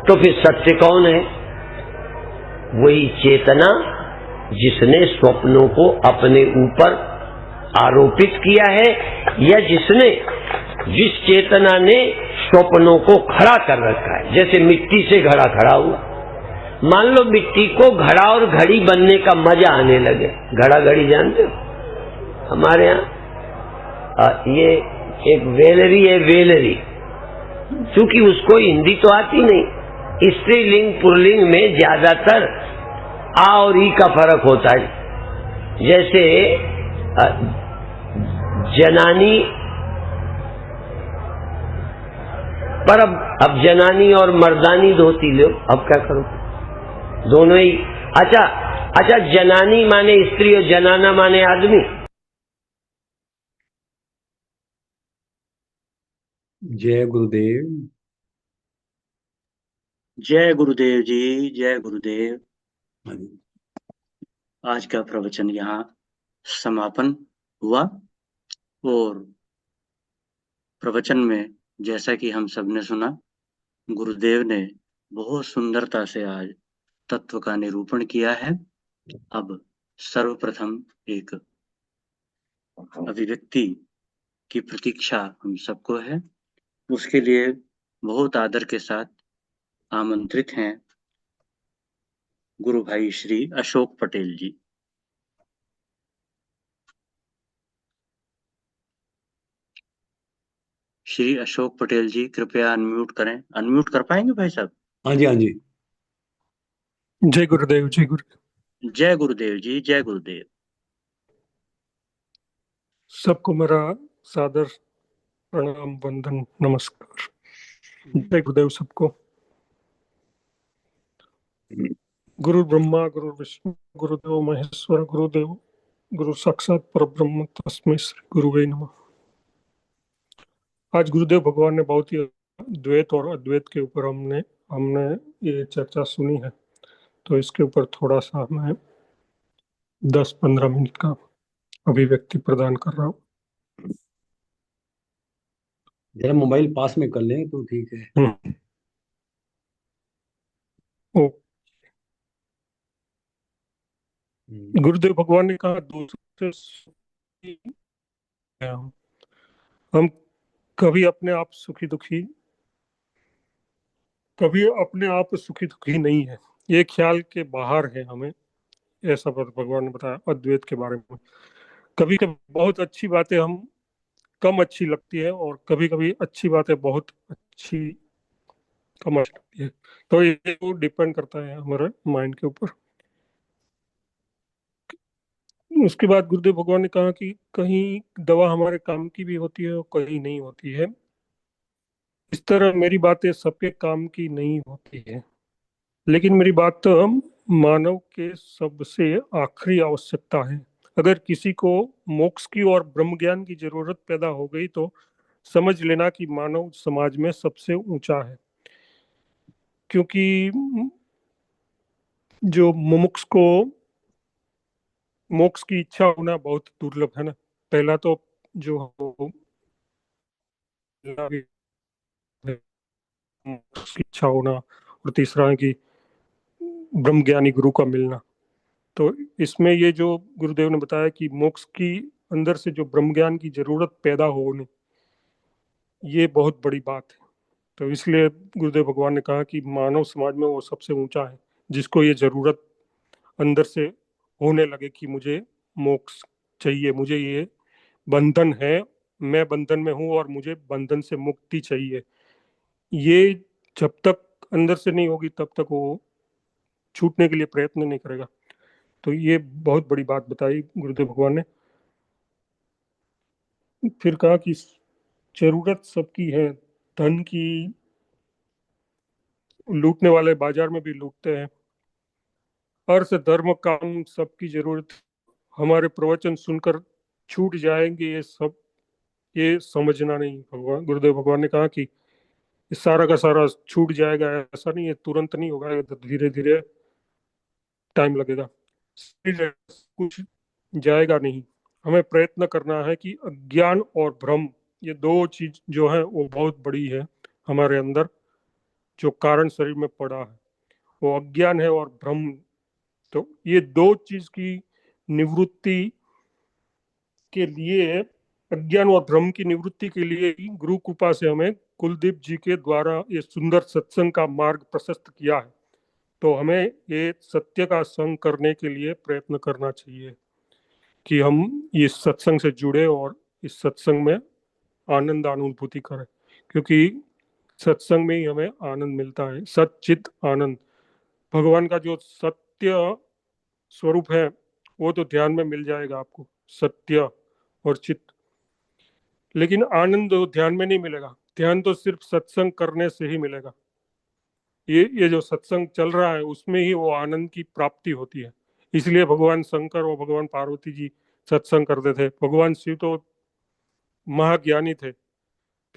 तो फिर सत्य कौन है? वही चेतना जिसने स्वप्नों को अपने ऊपर आरोपित किया है, या जिस चेतना ने स्वप्नों को खड़ा कर रखा है। जैसे मिट्टी से घड़ा खड़ा हुआ, मान लो मिट्टी को घड़ा और घड़ी बनने का मजा आने लगे। घड़ा घड़ी जानते हो? हमारे यहाँ ये एक वेलरी है, वेलरी। क्योंकि उसको हिंदी तो आती नहीं, स्त्रीलिंग पुल्लिंग में ज्यादातर आ और ई का फर्क होता है। जैसे जनानी, पर अब जनानी और मर्दानी धोती लो, अब क्या करो? दोनों ही। अच्छा, जनानी माने स्त्री और जनाना माने आदमी। जय गुरुदेव। जय गुरुदेव जी, जय गुरुदेव। हाँ जी। आज का प्रवचन यहाँ समापन हुआ और प्रवचन में जैसा कि हम सबने सुना, गुरुदेव ने बहुत सुंदरता से आज तत्व का निरूपण किया है। अब सर्वप्रथम एक अभिव्यक्ति की प्रतीक्षा हम सबको है। उसके लिए बहुत आदर के साथ आमंत्रित हैं गुरु भाई श्री अशोक पटेल जी। श्री अशोक पटेल जी कृपया अनम्यूट करें। अनम्यूट कर पाएंगे भाई साहब? हाँ जी, हाँ जी। जय गुरुदेव, जय गुरु। जय गुरुदेव जी, जय गुरुदेव। सबको मेरा सादर प्रणाम, वंदन, नमस्कार। जय गुरुदेव सबको। गुरु ब्रह्मा, गुरु विष्णु, गुरुदेव महेश्वर, गुरुदेव गुरु साक्षात परब्रह्म, तस्मै श्री गुरुवे नमः। आज गुरुदेव भगवान ने बहुत ही द्वैत और अद्वैत के ऊपर हमने ये चर्चा सुनी है, तो इसके ऊपर थोड़ा सा मैं 10-15 मिनट का अभिव्यक्ति प्रदान कर रहा हूँ। जरा मोबाइल पास में कर लें तो ठीक है। ओ, गुरुदेव भगवान ने कहा, दूसरे हम कभी अपने आप सुखी दुखी नहीं है, ये ख्याल के बाहर है हमें, ऐसा भगवान ने बताया अद्वैत के बारे में। कभी कभी बहुत अच्छी बातें हम कम अच्छी लगती है, और कभी कभी अच्छी बातें बहुत अच्छी कम अच्छी लगती है। तो ये डिपेंड करता है हमारे माइंड के ऊपर। उसके बाद गुरुदेव भगवान ने कहा कि कहीं दवा हमारे काम की भी होती है और कहीं नहीं होती है। इस तरह मेरी बातें सबके काम की नहीं होती है, लेकिन मेरी बात तो हम मानव के सबसे आखिरी आवश्यकता है। अगर किसी को मोक्ष की और ब्रह्म ज्ञान की जरूरत पैदा हो गई तो समझ लेना कि मानव समाज में सबसे ऊंचा है, क्योंकि जो मुमुक्ष को मोक्ष की इच्छा होना बहुत दुर्लभ है ना। पहला तो जो मोक्ष की इच्छा होना, और तीसरा है कि ब्रह्म ज्ञानी गुरु का मिलना। तो इसमें ये जो गुरुदेव ने बताया कि मोक्ष की अंदर से जो ब्रह्म ज्ञान की जरूरत पैदा होने, ये बहुत बड़ी बात है। तो इसलिए गुरुदेव भगवान ने कहा कि मानव समाज में वो सबसे ऊंचा है जिसको ये जरूरत अंदर से होने लगे कि मुझे मोक्ष चाहिए, मुझे ये बंधन है, मैं बंधन में हूं और मुझे बंधन से मुक्ति चाहिए। ये जब तक अंदर से नहीं होगी तब तक वो छूटने के लिए प्रयत्न नहीं करेगा। तो ये बहुत बड़ी बात बताई गुरुदेव भगवान ने। फिर कहा कि जरूरत सबकी है, धन की लूटने वाले बाजार में भी लूटते हैं। अर्थ धर्म काम सबकी जरूरत हमारे प्रवचन सुनकर छूट जाएंगे, ये समझना नहीं। भगवान गुरुदेव भगवान ने कहा कि सारा का सारा छूट जाएगा, ऐसा नहीं है, तुरंत नहीं होगा, तो धीरे धीरे टाइम लगेगा। कुछ जाएगा नहीं, हमें प्रयत्न करना है कि अज्ञान और भ्रम, ये दो चीज जो है वो बहुत बड़ी है हमारे अंदर, जो कारण शरीर में पड़ा है वो अज्ञान है और भ्रम। तो ये दो चीज की निवृत्ति के लिए, अज्ञान और भ्रम की निवृत्ति के लिए ही गुरु कृपा से हमें कुलदीप जी के द्वारा ये सुंदर सत्संग का मार्ग प्रशस्त किया है। तो हमें ये सत्य का संग करने के लिए प्रयत्न करना चाहिए कि हम इस सत्संग से जुड़े और इस सत्संग में आनंद अनुभूति करें, क्योंकि सत्संग में ही हमें आनंद मिलता है, सच्चित आनंद। भगवान का जो सत्य स्वरूप है वो तो ध्यान में मिल जाएगा आपको, सत्य और चित्त। लेकिन आनंद ध्यान में नहीं मिलेगा, ध्यान तो सिर्फ सत्संग करने से ही मिलेगा। ये जो सत्संग चल रहा है उसमें ही वो आनंद की प्राप्ति होती है। इसलिए भगवान शंकर और भगवान पार्वती जी सत्संग करते थे। भगवान शिव तो महाज्ञानी थे,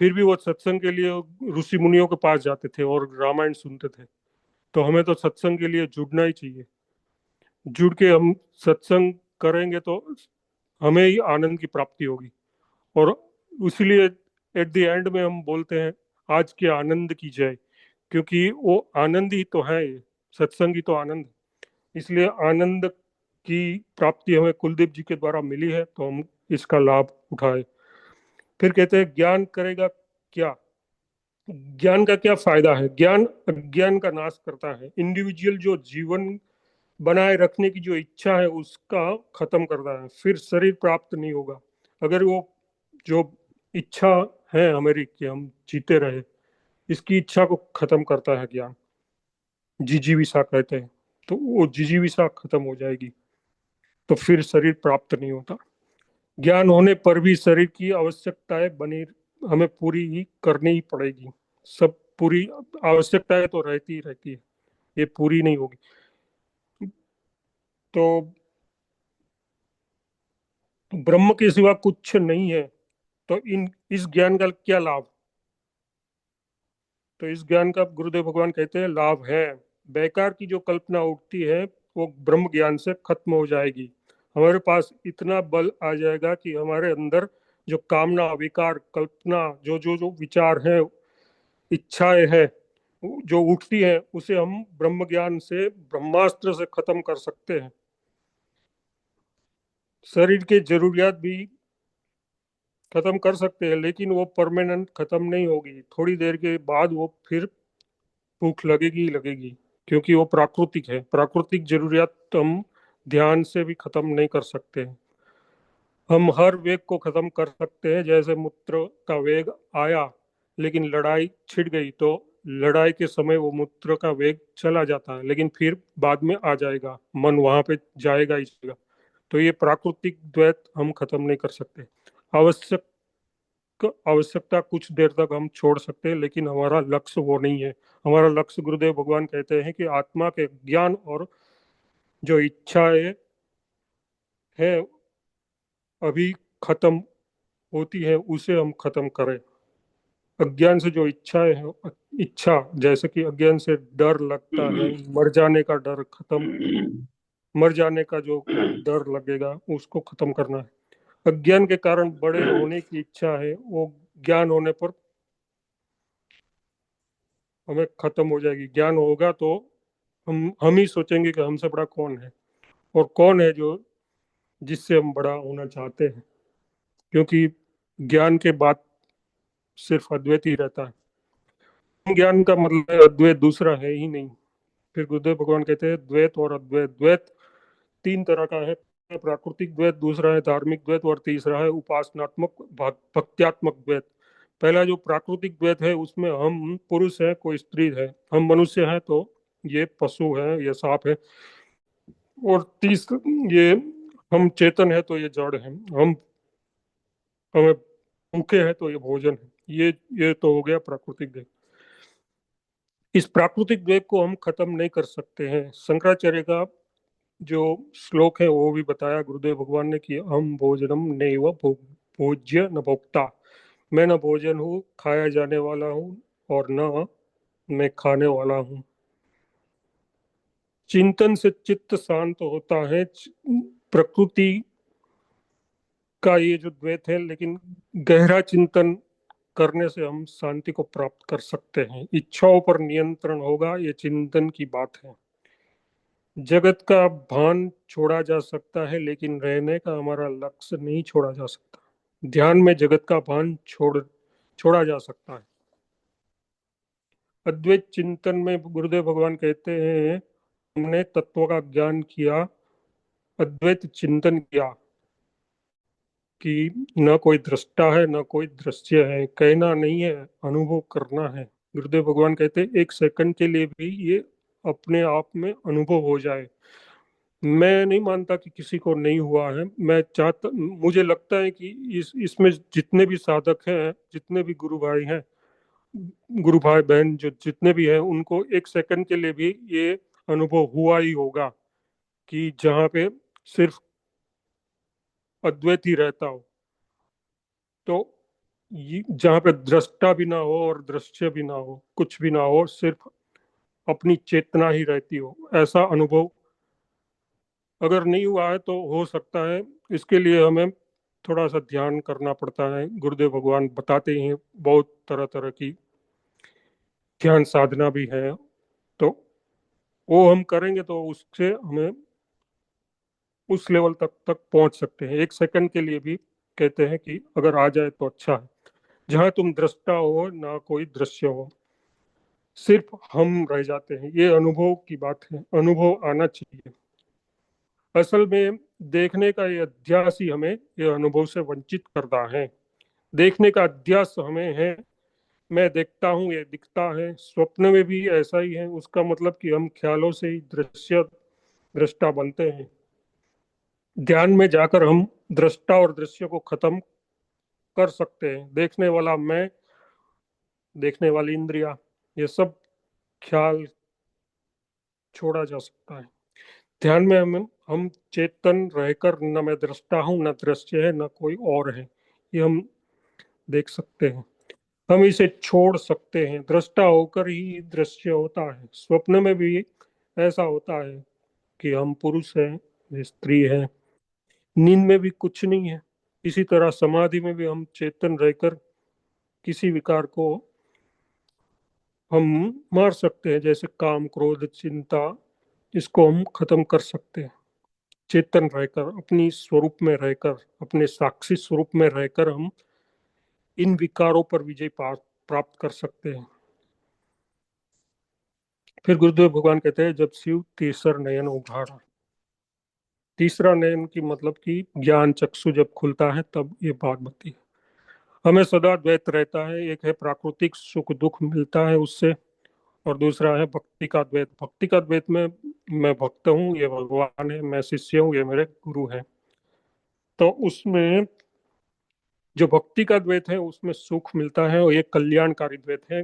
फिर भी वो सत्संग के लिए ऋषि मुनियों के पास जाते थे और रामायण सुनते थे। तो हमें तो सत्संग के लिए जुड़ना ही चाहिए। जुड़ के हम सत्संग करेंगे तो हमें ही आनंद की प्राप्ति होगी। और इसलिए एट द एंड में हम बोलते हैं आज के आनंद की जय, क्योंकि वो आनंद ही तो है, ये सत्संग ही तो आनंद है। इसलिए आनंद की प्राप्ति हमें कुलदीप जी के द्वारा मिली है, तो हम इसका लाभ उठाए। फिर कहते हैं ज्ञान करेगा क्या, ज्ञान का क्या फायदा है। ज्ञान अज्ञान का नाश करता है। इंडिविजुअल जो जीवन बनाए रखने की जो इच्छा है उसका खत्म करता है, फिर शरीर प्राप्त नहीं होगा। अगर वो जो इच्छा है हमारी कि हम जीते रहे, इसकी इच्छा को खत्म करता है ज्ञान, जिजीविषा कहते हैं। तो वो जिजीविषा खत्म हो जाएगी तो फिर शरीर प्राप्त नहीं होता। ज्ञान होने पर भी शरीर की आवश्यकताएं बनी, हमें पूरी ही करनी ही पड़ेगी। सब पूरी आवश्यकताएं तो रहती ही रहती है, ये पूरी नहीं होगी। तो ब्रह्म के सिवा कुछ नहीं है, तो इस ज्ञान का क्या लाभ। तो इस ज्ञान का गुरुदेव भगवान कहते हैं लाभ है, बेकार की जो कल्पना उठती है वो ब्रह्म ज्ञान से खत्म हो जाएगी। हमारे पास इतना बल आ जाएगा कि हमारे अंदर जो कामना, विकार, कल्पना, जो जो जो विचार है, इच्छाएं है जो उठती है, उसे हम ब्रह्म ज्ञान से, ब्रह्मास्त्र से खत्म कर सकते हैं। शरीर के जरूरियात भी खत्म कर सकते हैं, लेकिन वो परमानेंट खत्म नहीं होगी। थोड़ी देर के बाद वो फिर भूख लगेगी ही लगेगी, क्योंकि वो प्राकृतिक है। प्राकृतिक जरूरियात तो हम ध्यान से भी खत्म नहीं कर सकते हैं। हम हर वेग को खत्म कर सकते हैं, जैसे मूत्र का वेग आया लेकिन लड़ाई छिड़ गई, तो लड़ाई के समय वो मूत्र का वेग चला जाता है, लेकिन फिर बाद में आ जाएगा, मन वहां पे जाएगा ही जाएगा। तो ये प्राकृतिक द्वैत हम खत्म नहीं कर सकते। आवश्यकता कुछ देर तक हम छोड़ सकते हैं, लेकिन हमारा लक्ष्य वो नहीं है। हमारा लक्ष्य, गुरुदेव भगवान कहते हैं कि आत्मा के ज्ञान और जो इच्छाएं है अभी खत्म होती है उसे हम खत्म करें। अज्ञान से जो इच्छाएं है, इच्छा जैसे कि अज्ञान से डर लगता है, मर जाने का डर खत्म, मर जाने का जो डर लगेगा उसको खत्म करना है। अज्ञान के कारण बड़े होने की इच्छा है, वो ज्ञान होने पर हमें खत्म हो जाएगी। ज्ञान होगा तो हम ही सोचेंगे कि हमसे बड़ा कौन है, और कौन है जो जिससे हम बड़ा होना चाहते हैं, क्योंकि ज्ञान के बाद सिर्फ अद्वैत ही रहता है। ज्ञान का मतलब अद्वैत दूसरा है ही नहीं। फिर गुरुदेव भगवान कहते हैं द्वैत और अद्वैत, द्वैत तीन तरह का है। प्राकृतिक द्वैत, दूसरा है धार्मिक द्वैत, और तीसरा है उपासनात्मक भक्त्यात्मक द्वैत। पहला जो प्राकृतिक द्वैत है उसमें हम पुरुष है, कोई स्त्री है, हम मनुष्य हैं तो ये पशु है, ये सांप है, और ये हम चेतन है तो ये जड़ है, हमें भूखे हैं तो ये भोजन है। ये तो हो गया प्राकृतिक द्वैत। इस प्राकृतिक द्वैत को हम खत्म नहीं कर सकते हैं। शंकराचार्य का जो श्लोक है वो भी बताया गुरुदेव भगवान ने कि हम भोजनम नैव भोज्य न भोक्ता, मैं न भोजन हूँ खाया जाने वाला हूँ और न मैं खाने वाला हूँ। चिंतन से चित्त शांत होता है, प्रकृति का ये जो द्वैत है, लेकिन गहरा चिंतन करने से हम शांति को प्राप्त कर सकते हैं। इच्छाओं पर नियंत्रण होगा, ये चिंतन की बात है। जगत का भान छोड़ा जा सकता है, लेकिन रहने का हमारा लक्ष्य नहीं छोड़ा जा सकता। ध्यान में जगत का भान छोड़ा जा सकता है। अद्वैत चिंतन में गुरुदेव भगवान कहते हैं, हमने तत्व का ज्ञान किया, अद्वैत चिंतन किया कि न कोई दृष्टा है न कोई दृश्य है। कहना नहीं है, अनुभव करना है। गुरुदेव भगवान कहते हैं, एक सेकंड के लिए भी ये अपने आप में अनुभव हो जाए। मैं नहीं मानता कि किसी को नहीं हुआ है। मैं चाहता, मुझे लगता है कि इसमें जितने भी साधक हैं, जितने भी गुरु भाई बहन जो जितने भी हैं, उनको एक सेकंड के लिए भी ये अनुभव हुआ ही होगा कि जहाँ पे सिर्फ अद्वैत ही रहता हो। तो जहाँ पे दृष्टा भी ना हो और दृश्य भी ना हो, कुछ भी ना हो, सिर्फ अपनी चेतना ही रहती हो, ऐसा अनुभव अगर नहीं हुआ है तो हो सकता है। इसके लिए हमें थोड़ा सा ध्यान करना पड़ता है। गुरुदेव भगवान बताते हैं बहुत तरह तरह की ध्यान साधना भी है, तो वो हम करेंगे तो उससे हमें उस लेवल तक पहुंच सकते हैं। एक सेकंड के लिए भी कहते हैं कि अगर आ जाए तो अच्छा है, जहां तुम दृष्टा हो ना कोई दृश्य हो, सिर्फ हम रह जाते हैं। ये अनुभव की बात है, अनुभव आना चाहिए। असल में देखने का ये अध्यास ही हमें ये अनुभव से वंचित करता है। देखने का अध्यास हमें है, मैं देखता हूँ, ये दिखता है। स्वप्न में भी ऐसा ही है। उसका मतलब कि हम ख्यालों से ही दृष्टा बनते हैं। ध्यान में जाकर हम दृष्टा और दृश्य को खत्म कर सकते हैं। देखने वाला मैं, देखने वाली इंद्रिया, ये सब ख्याल छोड़ा जा सकता है। ध्यान में हम चेतन रहकर, न मैं दृष्टा हूँ न दृश्य है न कोई और है, ये हम देख सकते हैं। हम इसे छोड़ सकते हैं। दृष्टा होकर ही दृश्य होता है। स्वप्न में भी ऐसा होता है कि हम पुरुष हैं, वे स्त्री है। नींद में भी कुछ नहीं है। इसी तरह समाधि में भी हम चेतन रहकर किसी विकार को हम मार सकते हैं, जैसे काम क्रोध चिंता, इसको हम खत्म कर सकते हैं। चेतन रहकर, अपनी स्वरूप में रहकर, अपने साक्षी स्वरूप में रहकर हम इन विकारों पर विजय प्राप्त कर सकते हैं। फिर गुरुदेव भगवान कहते हैं, जब शिव तीसर नयन उघाड़ा। तीसरा नयन की मतलब कि ज्ञान चक्षु जब खुलता है तब ये बात बनती है। हमें सदा द्वैत रहता है। एक है प्राकृतिक सुख दुख मिलता है उससे, और दूसरा है भक्ति का द्वैत। भक्ति का द्वैत में मैं भक्त हूँ, ये भगवान है, मैं शिष्य हूँ, ये मेरे गुरु हैं। तो उसमें जो भक्ति का द्वैत है उसमें सुख मिलता है और ये कल्याणकारी द्वैत है।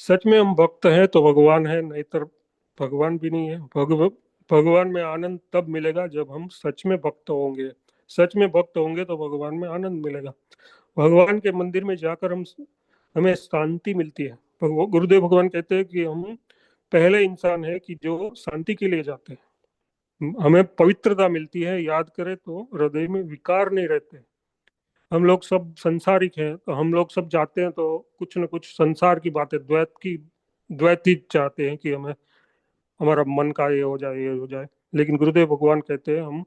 सच में हम भक्त हैं तो भगवान है, नहीं तो भगवान भी नहीं है। भगवान में आनंद तब मिलेगा जब हम सच में भक्त होंगे। सच में भक्त होंगे तो भगवान में आनंद मिलेगा। भगवान के मंदिर में जाकर हमें शांति मिलती है। गुरुदेव भगवान कहते हैं कि हम पहले इंसान है कि जो शांति के लिए जाते हैं। हमें पवित्रता मिलती है। याद करें तो हृदय में विकार नहीं रहते। हम लोग सब संसारिक हैं, तो हम लोग सब जाते हैं तो कुछ न कुछ संसार की बातें, द्वैत ही चाहते हैं कि हमारा मन का ये हो जाए, ये हो जाए। लेकिन गुरुदेव भगवान कहते हैं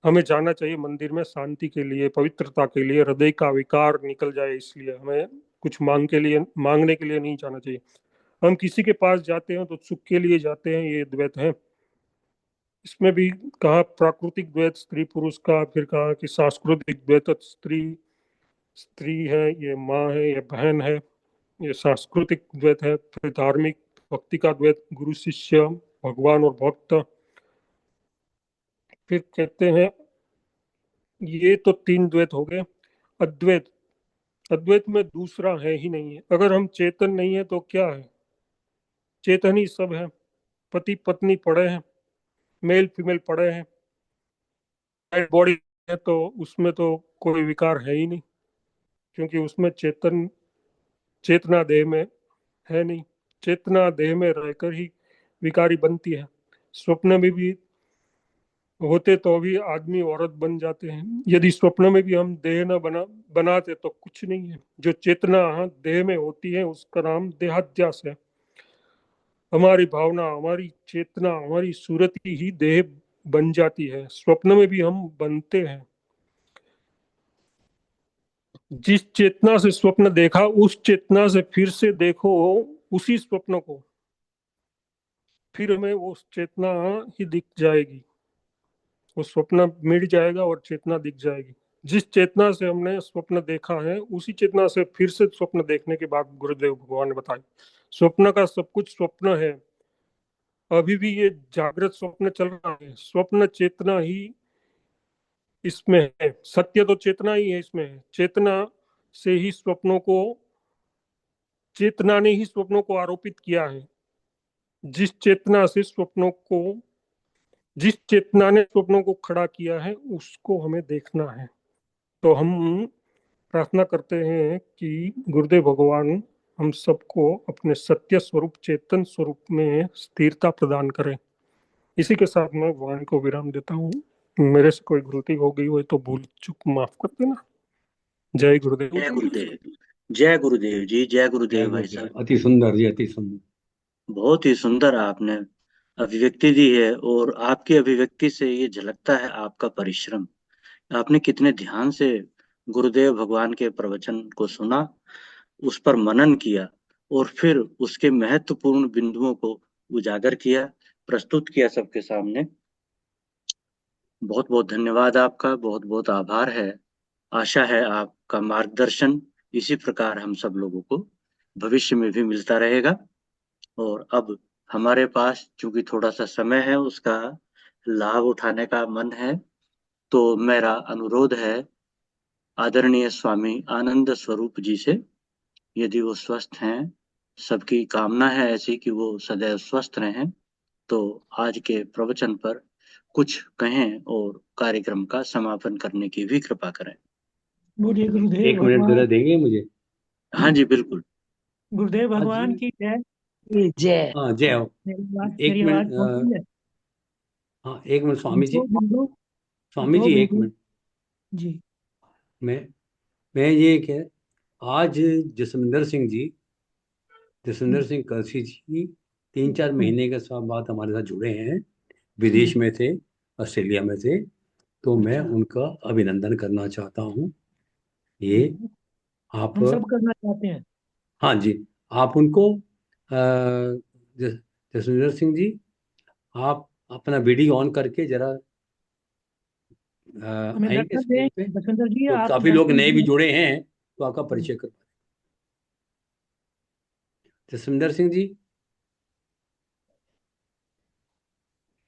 हमें जाना चाहिए मंदिर में शांति के लिए, पवित्रता के लिए, हृदय का विकार निकल जाए। इसलिए हमें कुछ मांगने के लिए नहीं जाना चाहिए। हम किसी के पास जाते हैं तो सुख के लिए जाते हैं, ये द्वैत है। इसमें भी कहा प्राकृतिक द्वैत स्त्री पुरुष का, फिर कहा कि सांस्कृतिक द्वैत, स्त्री स्त्री है, ये माँ है, ये बहन है, ये सांस्कृतिक द्वैत है। फिर धार्मिक भक्ति का द्वैत, गुरु शिष्य, भगवान और भक्त। फिर कहते हैं ये तो तीन द्वैत हो गए। अद्वैत, अद्वैत में दूसरा है ही नहीं है। अगर हम चेतन नहीं है तो क्या है? चेतन ही सब है। पति पत्नी पड़े हैं, मेल फीमेल पड़े हैं, बॉडी है, तो उसमें तो कोई विकार है ही नहीं, क्योंकि उसमें चेतना देह में है नहीं। चेतना देह में रहकर ही विकारी बनती है। स्वप्न में भी होते तो भी आदमी औरत बन जाते हैं। यदि स्वप्न में भी हम देह न बनाते तो कुछ नहीं है। जो चेतना देह में होती है उसका नाम देहाध्यास है। हमारी भावना, हमारी चेतना, हमारी सूरत ही देह बन जाती है। स्वप्न में भी हम बनते हैं। जिस चेतना से स्वप्न देखा उस चेतना से फिर से देखो उसी स्वप्न को, फिर हमें वो चेतना ही दिख जाएगी। वो स्वप्न मिट जाएगा और चेतना दिख जाएगी। जिस चेतना से हमने स्वप्न देखा है उसी चेतना से फिर से स्वप्न देखने के बाद गुरुदेव भगवान ने बताया स्वप्न का सब कुछ स्वप्न है। अभी भी ये जागृत स्वप्न चल रहा है। स्वप्न चेतना ही इसमें है। सत्य तो चेतना ही है इसमें है। चेतना ने ही स्वप्नों को आरोपित किया है। जिस चेतना से स्वप्नों को जिस चेतना ने स्वप्नों को खड़ा किया है उसको हमें देखना है। तो हम प्रार्थना करते हैं कि गुरुदेव भगवान हम सबको अपने सत्य स्वरूप, चेतन स्वरूप में स्थिरता प्रदान करें। इसी के साथ मैं वाणी को विराम देता हूँ। मेरे से कोई गलती हो गई हो तो भूल चूक माफ कर देना। जय गुरुदेव। जय गुरुदेव। जय गुरुदेव जी। जय गुरुदेव भाई साहब। अति सुंदर जी, अति सुंदर। बहुत ही सुंदर आपने अभिव्यक्ति दी है और आपकी अभिव्यक्ति से ये झलकता है आपका परिश्रम। आपने कितने ध्यान से गुरुदेव भगवान के प्रवचन को सुना, उस पर मनन किया और फिर उसके महत्वपूर्ण बिंदुओं को उजागर किया, प्रस्तुत किया सबके सामने। बहुत बहुत धन्यवाद आपका, बहुत बहुत आभार है। आशा है आपका मार्गदर्शन इसी प्रकार हम सब लोगों को भविष्य में भी मिलता रहेगा। और अब हमारे पास चूंकि थोड़ा सा समय है, उसका लाभ उठाने का मन है, तो मेरा अनुरोध है आदरणीय स्वामी आनंद स्वरूप जी से, यदि वो स्वस्थ हैं, सबकी कामना है ऐसी कि वो सदैव स्वस्थ रहें, तो आज के प्रवचन पर कुछ कहें और कार्यक्रम का समापन करने की भी कृपा करें। बोलिए गुरुदेव 1 मिनट भगवान। जरा देंगे मुझे? हाँ जी बिल्कुल। गुरुदेव भगवान की जय। जय। हाँ, जय हो। मेरी एक मिनट, आवाज पहुंच रही है? हाँ 1 मिनट स्वामी जी। दो बिंदु स्वामी दो जी 1 बिंदु मिनट। जी। मैं ये कह, आज जसविंदर सिंह कलसी जी 3-4 महीने के बाद हमारे साथ जुड़े हैं। विदेश में थे, ऑस्ट्रेलिया में थे। तो मैं उनका अभिनंदन करना चाहता हूँ। ये आप, हम सब करना चाहते हैं। हाँ जी, आप उनको जसविंदर सिंह जी, आप अपना वीडियो ऑन करके जरा हमें आएंगे दर्शन दें स्क्रीन पे, जसविंदर जी, तो आप काफी लोग दर्शन नए भी दें। जुड़े हैं, तो आपका परिचय कर। जसविंदर सिंह जी,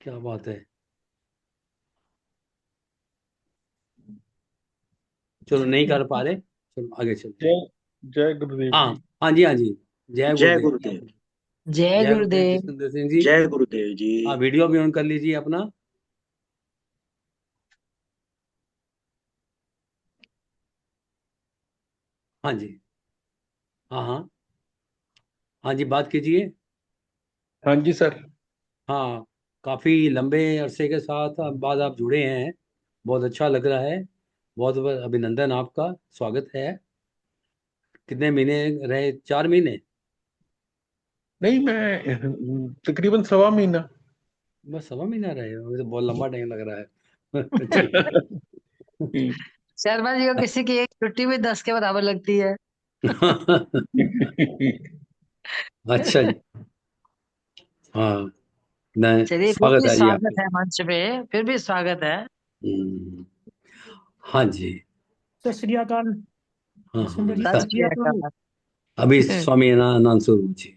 क्या बात है। चलो नहीं कर पा रहे, चलो आगे चलो। जय जय गुरुदेव हाँ जी। हाँ जी, हाँ जी। जय जय गुरुदेव। गुरुदेव। जय जय गुरुदेव गुरुदेव। जसविंदर सिंह जी। जय गुरुदेव जी। हाँ, वीडियो भी ऑन कर लीजिए अपना। हाँ जी, हाँ हाँ, हाँ जी, बात कीजिए। हाँ जी सर। हाँ, काफी लंबे अरसे के साथ बाद आप जुड़े हैं, बहुत अच्छा लग रहा है। बहुत बहुत अभिनंदन, आपका स्वागत है। कितने महीने रहे? 4 महीने? नहीं, मैं तकरीबन 1.25 महीना। बस 1.25 महीना रहे हो? मुझे तो बहुत लंबा टाइम लग रहा है। ठीक। शर्मा जी को किसी की एक छुट्टी भी 10 के बराबर लगती है। अच्छा जी, हाँ, नहीं, चलिए, फिर स्वागत भी है जी आपके। स्वागत है मंच पे, फिर भी स्वागत है। हाँ जी, सत श्री अकाल हाँ जसविंदर जी, हाँ। सत सत श्री श्री अकाल। अकाल। अभी स्वामी आनंद स्वरूप जी।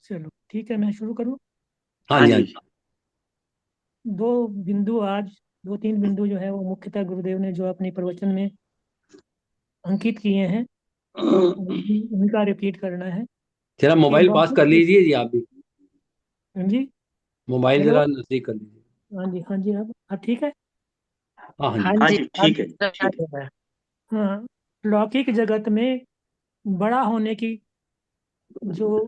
चलो ठीक है, मैं शुरू करूं। हाँ हाँ जी, हाँ जी। जी। दो बिंदु आज, 2-3 बिंदु जो है वो मुख्यतः गुरुदेव ने जो अपने प्रवचन में अंकित किए हैं, उनका रिपीट करना है। जरा ये मोबाइल पास कर लौकिक। लीजिए जी, आप भी हाँ जी, मोबाइल हेलो। जरा नजदीक कर लीजिए। हाँ जी, हाँ जी, अब ठीक है। हाँ हाँ हाँ जी। हाँ जी, जी अब ठीक है, ठीक है। है। हाँ, लौकिक जगत में बड़ा होने की जो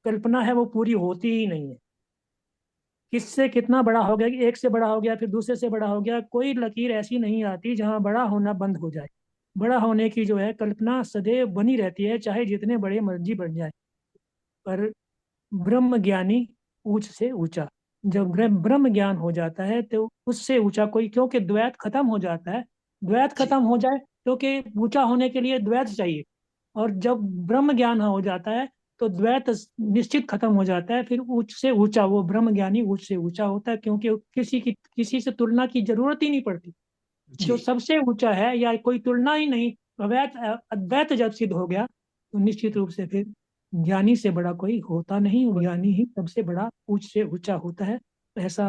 कल्पना है वो पूरी होती ही नहीं है। किससे कितना बड़ा हो गया, कि एक से बड़ा हो गया फिर दूसरे से बड़ा हो गया, कोई लकीर ऐसी नहीं आती जहाँ बड़ा होना बंद हो जाए। बड़ा होने की जो है कल्पना सदैव बनी रहती है, चाहे जितने बड़े मर्जी बन जाए। पर ब्रह्म ज्ञानी ऊंच से ऊंचा, जब ब्रह्म ज्ञान हो जाता है तो उससे ऊंचा कोई, क्योंकि द्वैत खत्म हो जाता है। द्वैत खत्म हो जाए क्योंकि ऊंचा होने के लिए द्वैत चाहिए, और जब ब्रह्म ज्ञान हो जाता है तो द्वैत निश्चित खत्म हो जाता है। फिर उच्च से ऊंचा, वो ब्रह्म ज्ञानी उच्च से ऊंचा होता है, क्योंकि किसी से तुलना की जरूरत ही नहीं पड़ती। जो सबसे ऊंचा है या कोई तुलना ही नहीं, अद्वैत अद्वैत जब सिद्ध हो गया तो निश्चित रूप से फिर ज्ञानी से बड़ा कोई होता नहीं, ज्ञानी ही सबसे बड़ा उच्च से ऊंचा होता है। ऐसा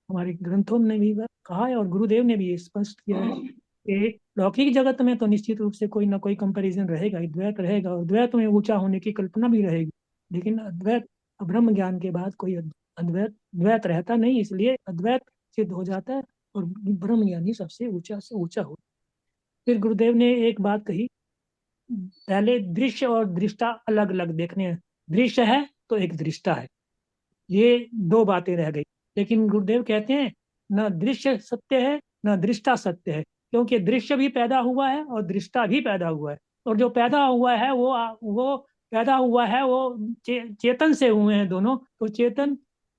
हमारे ग्रंथों ने भी कहा है और गुरुदेव ने भी ये स्पष्ट किया है कि लौकिक जगत में तो निश्चित रूप से कोई ना कोई कंपैरिजन रहेगा ही, द्वैत रहेगा, और द्वैत में ऊंचा होने की कल्पना भी रहेगी। लेकिन अद्वैत, ब्रह्म ज्ञान के बाद कोई अद्वैत द्वैत रहता नहीं, इसलिए अद्वैत सिद्ध हो जाता है और ब्रह्म ज्ञानी सबसे ऊंचा से ऊंचा हो। फिर गुरुदेव ने एक बात कही, पहले दृश्य और दृष्टा अलग अलग देखने हैं। दृश्य है तो एक दृष्टा है, ये दो बातें रह गई। लेकिन गुरुदेव कहते हैं न दृश्य सत्य है न दृष्टा सत्य है, क्योंकि दृश्य भी पैदा हुआ है और दृष्टा भी पैदा हुआ है। और जो पैदा हुआ है वो पैदा हुआ है वो चेतन से हुए हैं दोनों। तो चेतन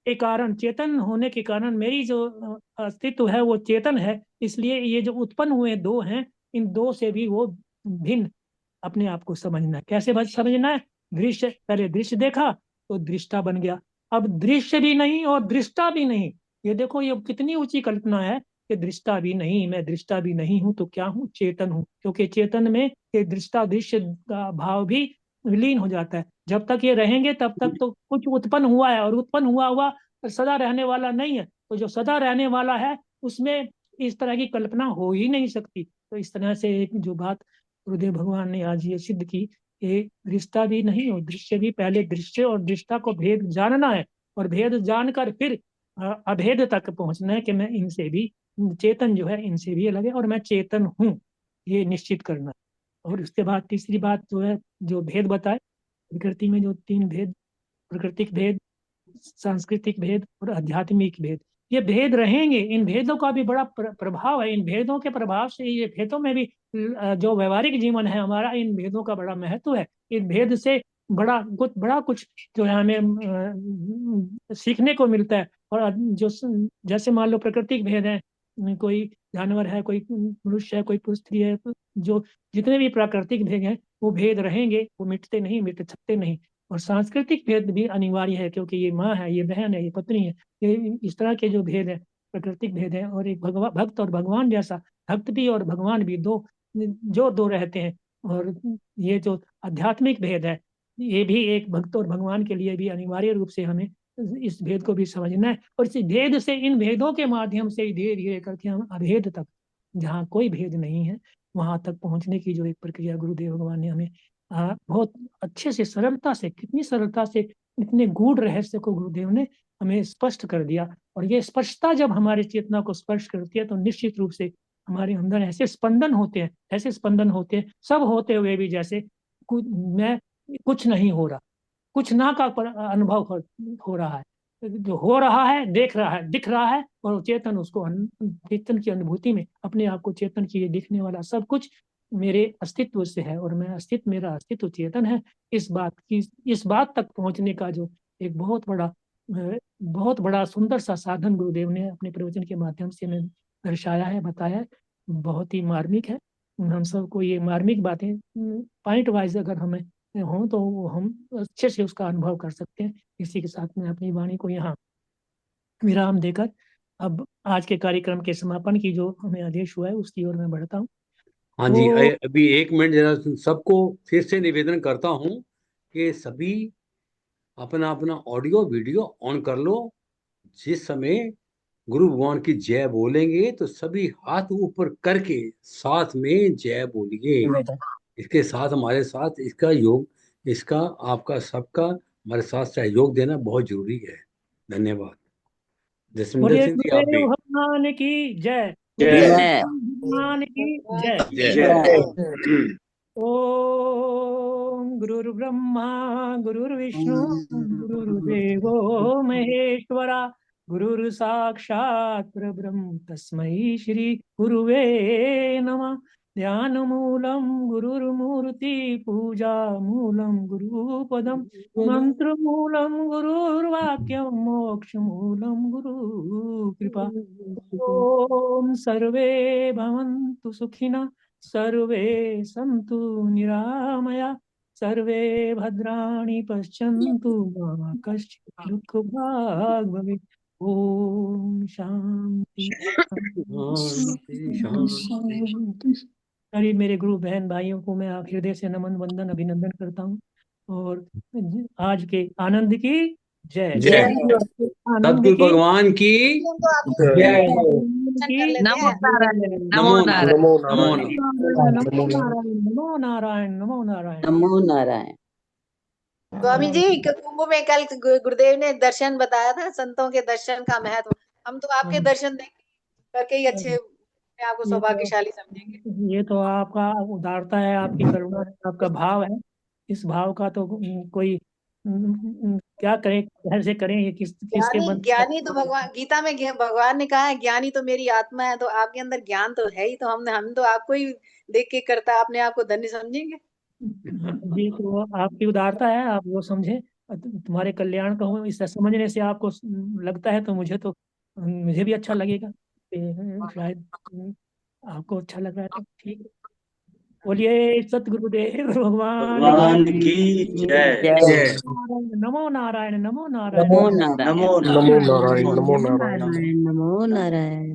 के कारण, चेतन होने के कारण मेरी जो अस्तित्व है वो चेतन है, इसलिए ये जो उत्पन्न हुए दो हैं, इन दो से भी वो भिन्न अपने आप को समझना है। कैसे समझना है? दृश्य, पहले दृश्य देखा तो दृष्टा बन गया, अब दृश्य भी नहीं और दृष्टा भी नहीं। ये देखो ये कितनी ऊंची कल्पना है कि दृष्टा भी नहीं, मैं दृष्टा भी नहीं हूं तो क्या हूं? चेतन हूं। क्योंकि चेतन में ये दृष्टा दृश्य का भाव भी विलीन हो जाता है। जब तक ये रहेंगे तब तक तो कुछ उत्पन्न हुआ है, और उत्पन्न हुआ हुआ सदा रहने वाला नहीं है। तो जो सदा रहने वाला है उसमें इस तरह की कल्पना हो ही नहीं सकती। तो इस तरह से एक जो बात गुरुदेव भगवान ने आज ये सिद्ध की, ये रिश्ता भी नहीं और दृश्य भी, पहले दृश्य और दृष्टा को भेद जानना है, और भेद जानकर फिर अभेद तक पहुंचना है कि मैं इनसे भी, चेतन जो है इनसे भी अलग है और मैं चेतन हूँ, ये निश्चित करना है। और उसके बाद तीसरी बात जो है, जो भेद बताए प्रकृति में, जो तीन भेद, प्राकृतिक भेद, सांस्कृतिक भेद और आध्यात्मिक भेद, ये भेद रहेंगे। इन भेदों का भी बड़ा प्रभाव है। इन भेदों के प्रभाव से, ये भेदों में भी जो व्यवहारिक जीवन है हमारा, इन भेदों का बड़ा महत्व है। इन भेद से बड़ा कुछ जो है हमें सीखने को मिलता है। और जो जैसे मान लो प्राकृतिक भेद है, कोई जानवर है, कोई मनुष्य है, कोई पुरुष स्त्री है, जो जितने भी प्राकृतिक भेद हैं वो भेद रहेंगे, वो मिटते नहीं, मिट सकते नहीं। और सांस्कृतिक भेद भी अनिवार्य है, क्योंकि ये माँ है, ये बहन है, ये पत्नी है, ये इस तरह के जो भेद है प्राकृतिक भेद है। और एक भक्त और भगवान जैसा, भक्त भी और भगवान भी दो रहते हैं। और ये जो आध्यात्मिक भेद है, ये भी एक भक्त और भगवान के लिए भी अनिवार्य रूप से हमें इस भेद को भी समझना है। और इस भेद से, इन भेदों के माध्यम से धीरे धीरे करके हम अभेद तक, जहाँ कोई भेद नहीं है, वहां तक पहुंचने की जो एक प्रक्रिया गुरुदेव भगवान ने हमें बहुत अच्छे से, सरलता से, कितनी सरलता से इतने गूढ़ रहस्य को गुरुदेव ने हमें स्पष्ट कर दिया। और ये स्पष्टता जब हमारी चेतना को स्पर्श करती है तो निश्चित रूप से हमारे अंदर ऐसे स्पंदन होते हैं, ऐसे स्पंदन होते हैं, सब होते हुए भी जैसे मैं कुछ नहीं हो रहा, कुछ ना का अनुभव हो रहा है। जो हो रहा है, देख रहा है, दिख रहा है, और चेतन उसको, चेतन की अनुभूति में अपने आप को चेतन की, ये दिखने वाला सब कुछ मेरे अस्तित्व से है, और मैं अस्तित्व, मेरा अस्तित्व चेतन है। इस बात तक पहुंचने का जो एक बहुत बड़ा सुंदर सा साधन गुरुदेव ने अपने प्रवचन के माध्यम से हमें दर्शाया है, बताया है, बहुत ही मार्मिक है। हम सबको ये मार्मिक बातें पॉइंट वाइज अगर हमें हो तो हम अच्छे से उसका अनुभव कर सकते हैं। इसी के साथ में अपनी वाणी को यहाँ विराम देकर अब आज के कार्यक्रम के समापन की जो हमें आदेश हुआ है उसकी ओर मैं बढ़ता हूँ। हाँ जी, अभी एक मिनट जरा सबको फिर से निवेदन करता हूँ कि सभी अपना अपना ऑडियो वीडियो ऑन कर लो। जिस समय गुरु भगवान की जय बोलेंगे तो सभी हाथ ऊपर करके साथ में जय बोलिए। इसके साथ हमारे साथ इसका आपका सबका हमारे साथ सहयोग देना बहुत जरूरी है। धन्यवाद। जसविंदर सिंह जी, आप भी। भगवान की जय, जय भगवान की जय। जय। ओम गुरुर्ब्रह्मा गुरुर्विष्णु गुरुर्देवो महेश्वरा गुरुर् साक्षात् परब्रह्म तस्मै श्री गुरुवे नमः। ध्यानमूलं गुरुर्मूर्ति पूजा मूलं गुरुपदं मंत्रमूलं गुरुर्वाक्यं मोक्षमूलं गुरु कृपा। ओम सर्वे भवन्तु सुखिनः सर्वे सन्तु निरामया सर्वे भद्राणि पश्यन्तु मा कश्चित् दुःखभाग् भवेत्। ओम शांति शांति। सारी मेरे गुरु बहन भाइयों को मैं हृदय से नमन वंदन अभिनंदन करता हूँ और आज के आनंद की जय। जय। आनंद सतगुरु की भगवान की जय। नमो नारायण नमो नमो नारायण नमो नमो नारायण नमो नारायण। नमो नारायण। स्वामी जी कुंभ में कल गुरुदेव ने दर्शन बताया था, संतों के दर्शन का महत्व। हम तो आपके दर्शन करके ही अच्छे अपने आप को सौभाग्यशाली समझेंगे। ये तो आपका उदारता है, आपकी करुणा है, आपका भाव है। इस भाव का तो कोई क्या करें, घर से करें ये किसके मन। ज्ञानी तो भगवान, गीता में भगवान ने कहा है ज्ञानी तो मेरी आत्मा है, तो आपके अंदर ज्ञान तो है ही, तो हम तो आपको ही देख के करता अपने आप को धन्य समझेंगे। जी तो आपकी उदारता है, आप वो समझे, तुम्हारे कल्याण का हो, इसे समझने से आपको लगता है तो मुझे भी अच्छा लगेगा। शायद आपको अच्छा लग रहा है तो ठीक है। बोलिए सतगुरुदेव भगवान की जय। नमो नारायण नमो नारायण नमो नारायण। नमो नारायण, नमो नारायण। नमो नारायण।